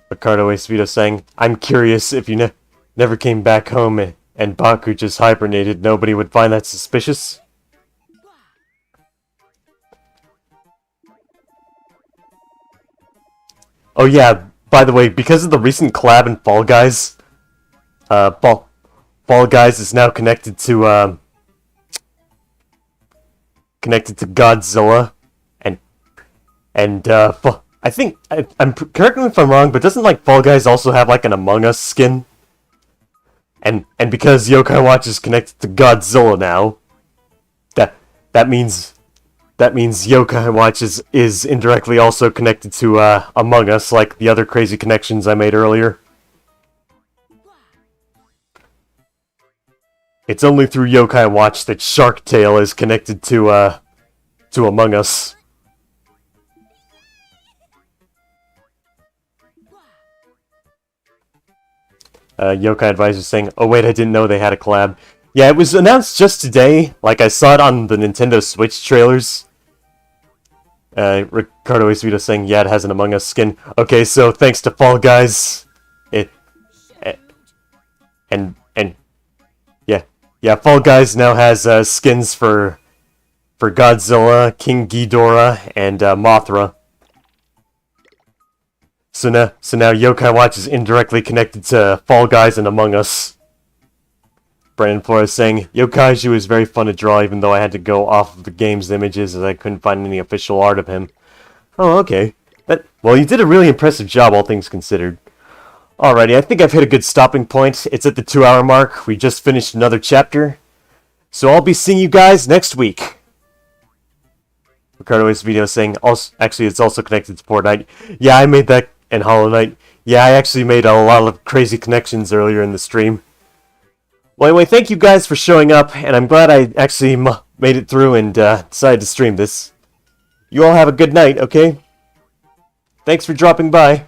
Ricardo Esvito saying, I'm curious if you never came back home and Baku just hibernated, nobody would find that suspicious? Oh yeah, by the way, because of the recent collab in Fall Guys, Fall Guys is now connected to Godzilla, and I think I'm correct me if I'm wrong, but doesn't like Fall Guys also have like an Among Us skin? And because Yokai Watch is connected to Godzilla now, that means Yokai Watch is indirectly also connected to Among Us, like the other crazy connections I made earlier. It's only through Yokai Watch that Shark Tale is connected to Among Us. Yokai Advisor saying, oh wait, I didn't know they had a collab. Yeah, it was announced just today. Like, I saw it on the Nintendo Switch trailers. Ricardo Esvito saying, yeah, it has an Among Us skin. Okay, so thanks to Fall Guys, yeah, Fall Guys now has skins for Godzilla, King Ghidorah, and Mothra. So now Yokai Watch is indirectly connected to Fall Guys and Among Us. Brandon Flores saying, Yokaiju is very fun to draw, even though I had to go off of the game's images as I couldn't find any official art of him. Oh, okay. Well, you did a really impressive job, all things considered. Alrighty, I think I've hit a good stopping point. It's at the 2-hour mark. We just finished another chapter. So I'll be seeing you guys next week. Ricardo Esvito saying, actually, it's also connected to Fortnite. Yeah, I made that, and Hollow Knight. Yeah, I actually made a lot of crazy connections earlier in the stream. Well, anyway, thank you guys for showing up, and I'm glad I actually made it through and decided to stream this. You all have a good night, okay? Thanks for dropping by.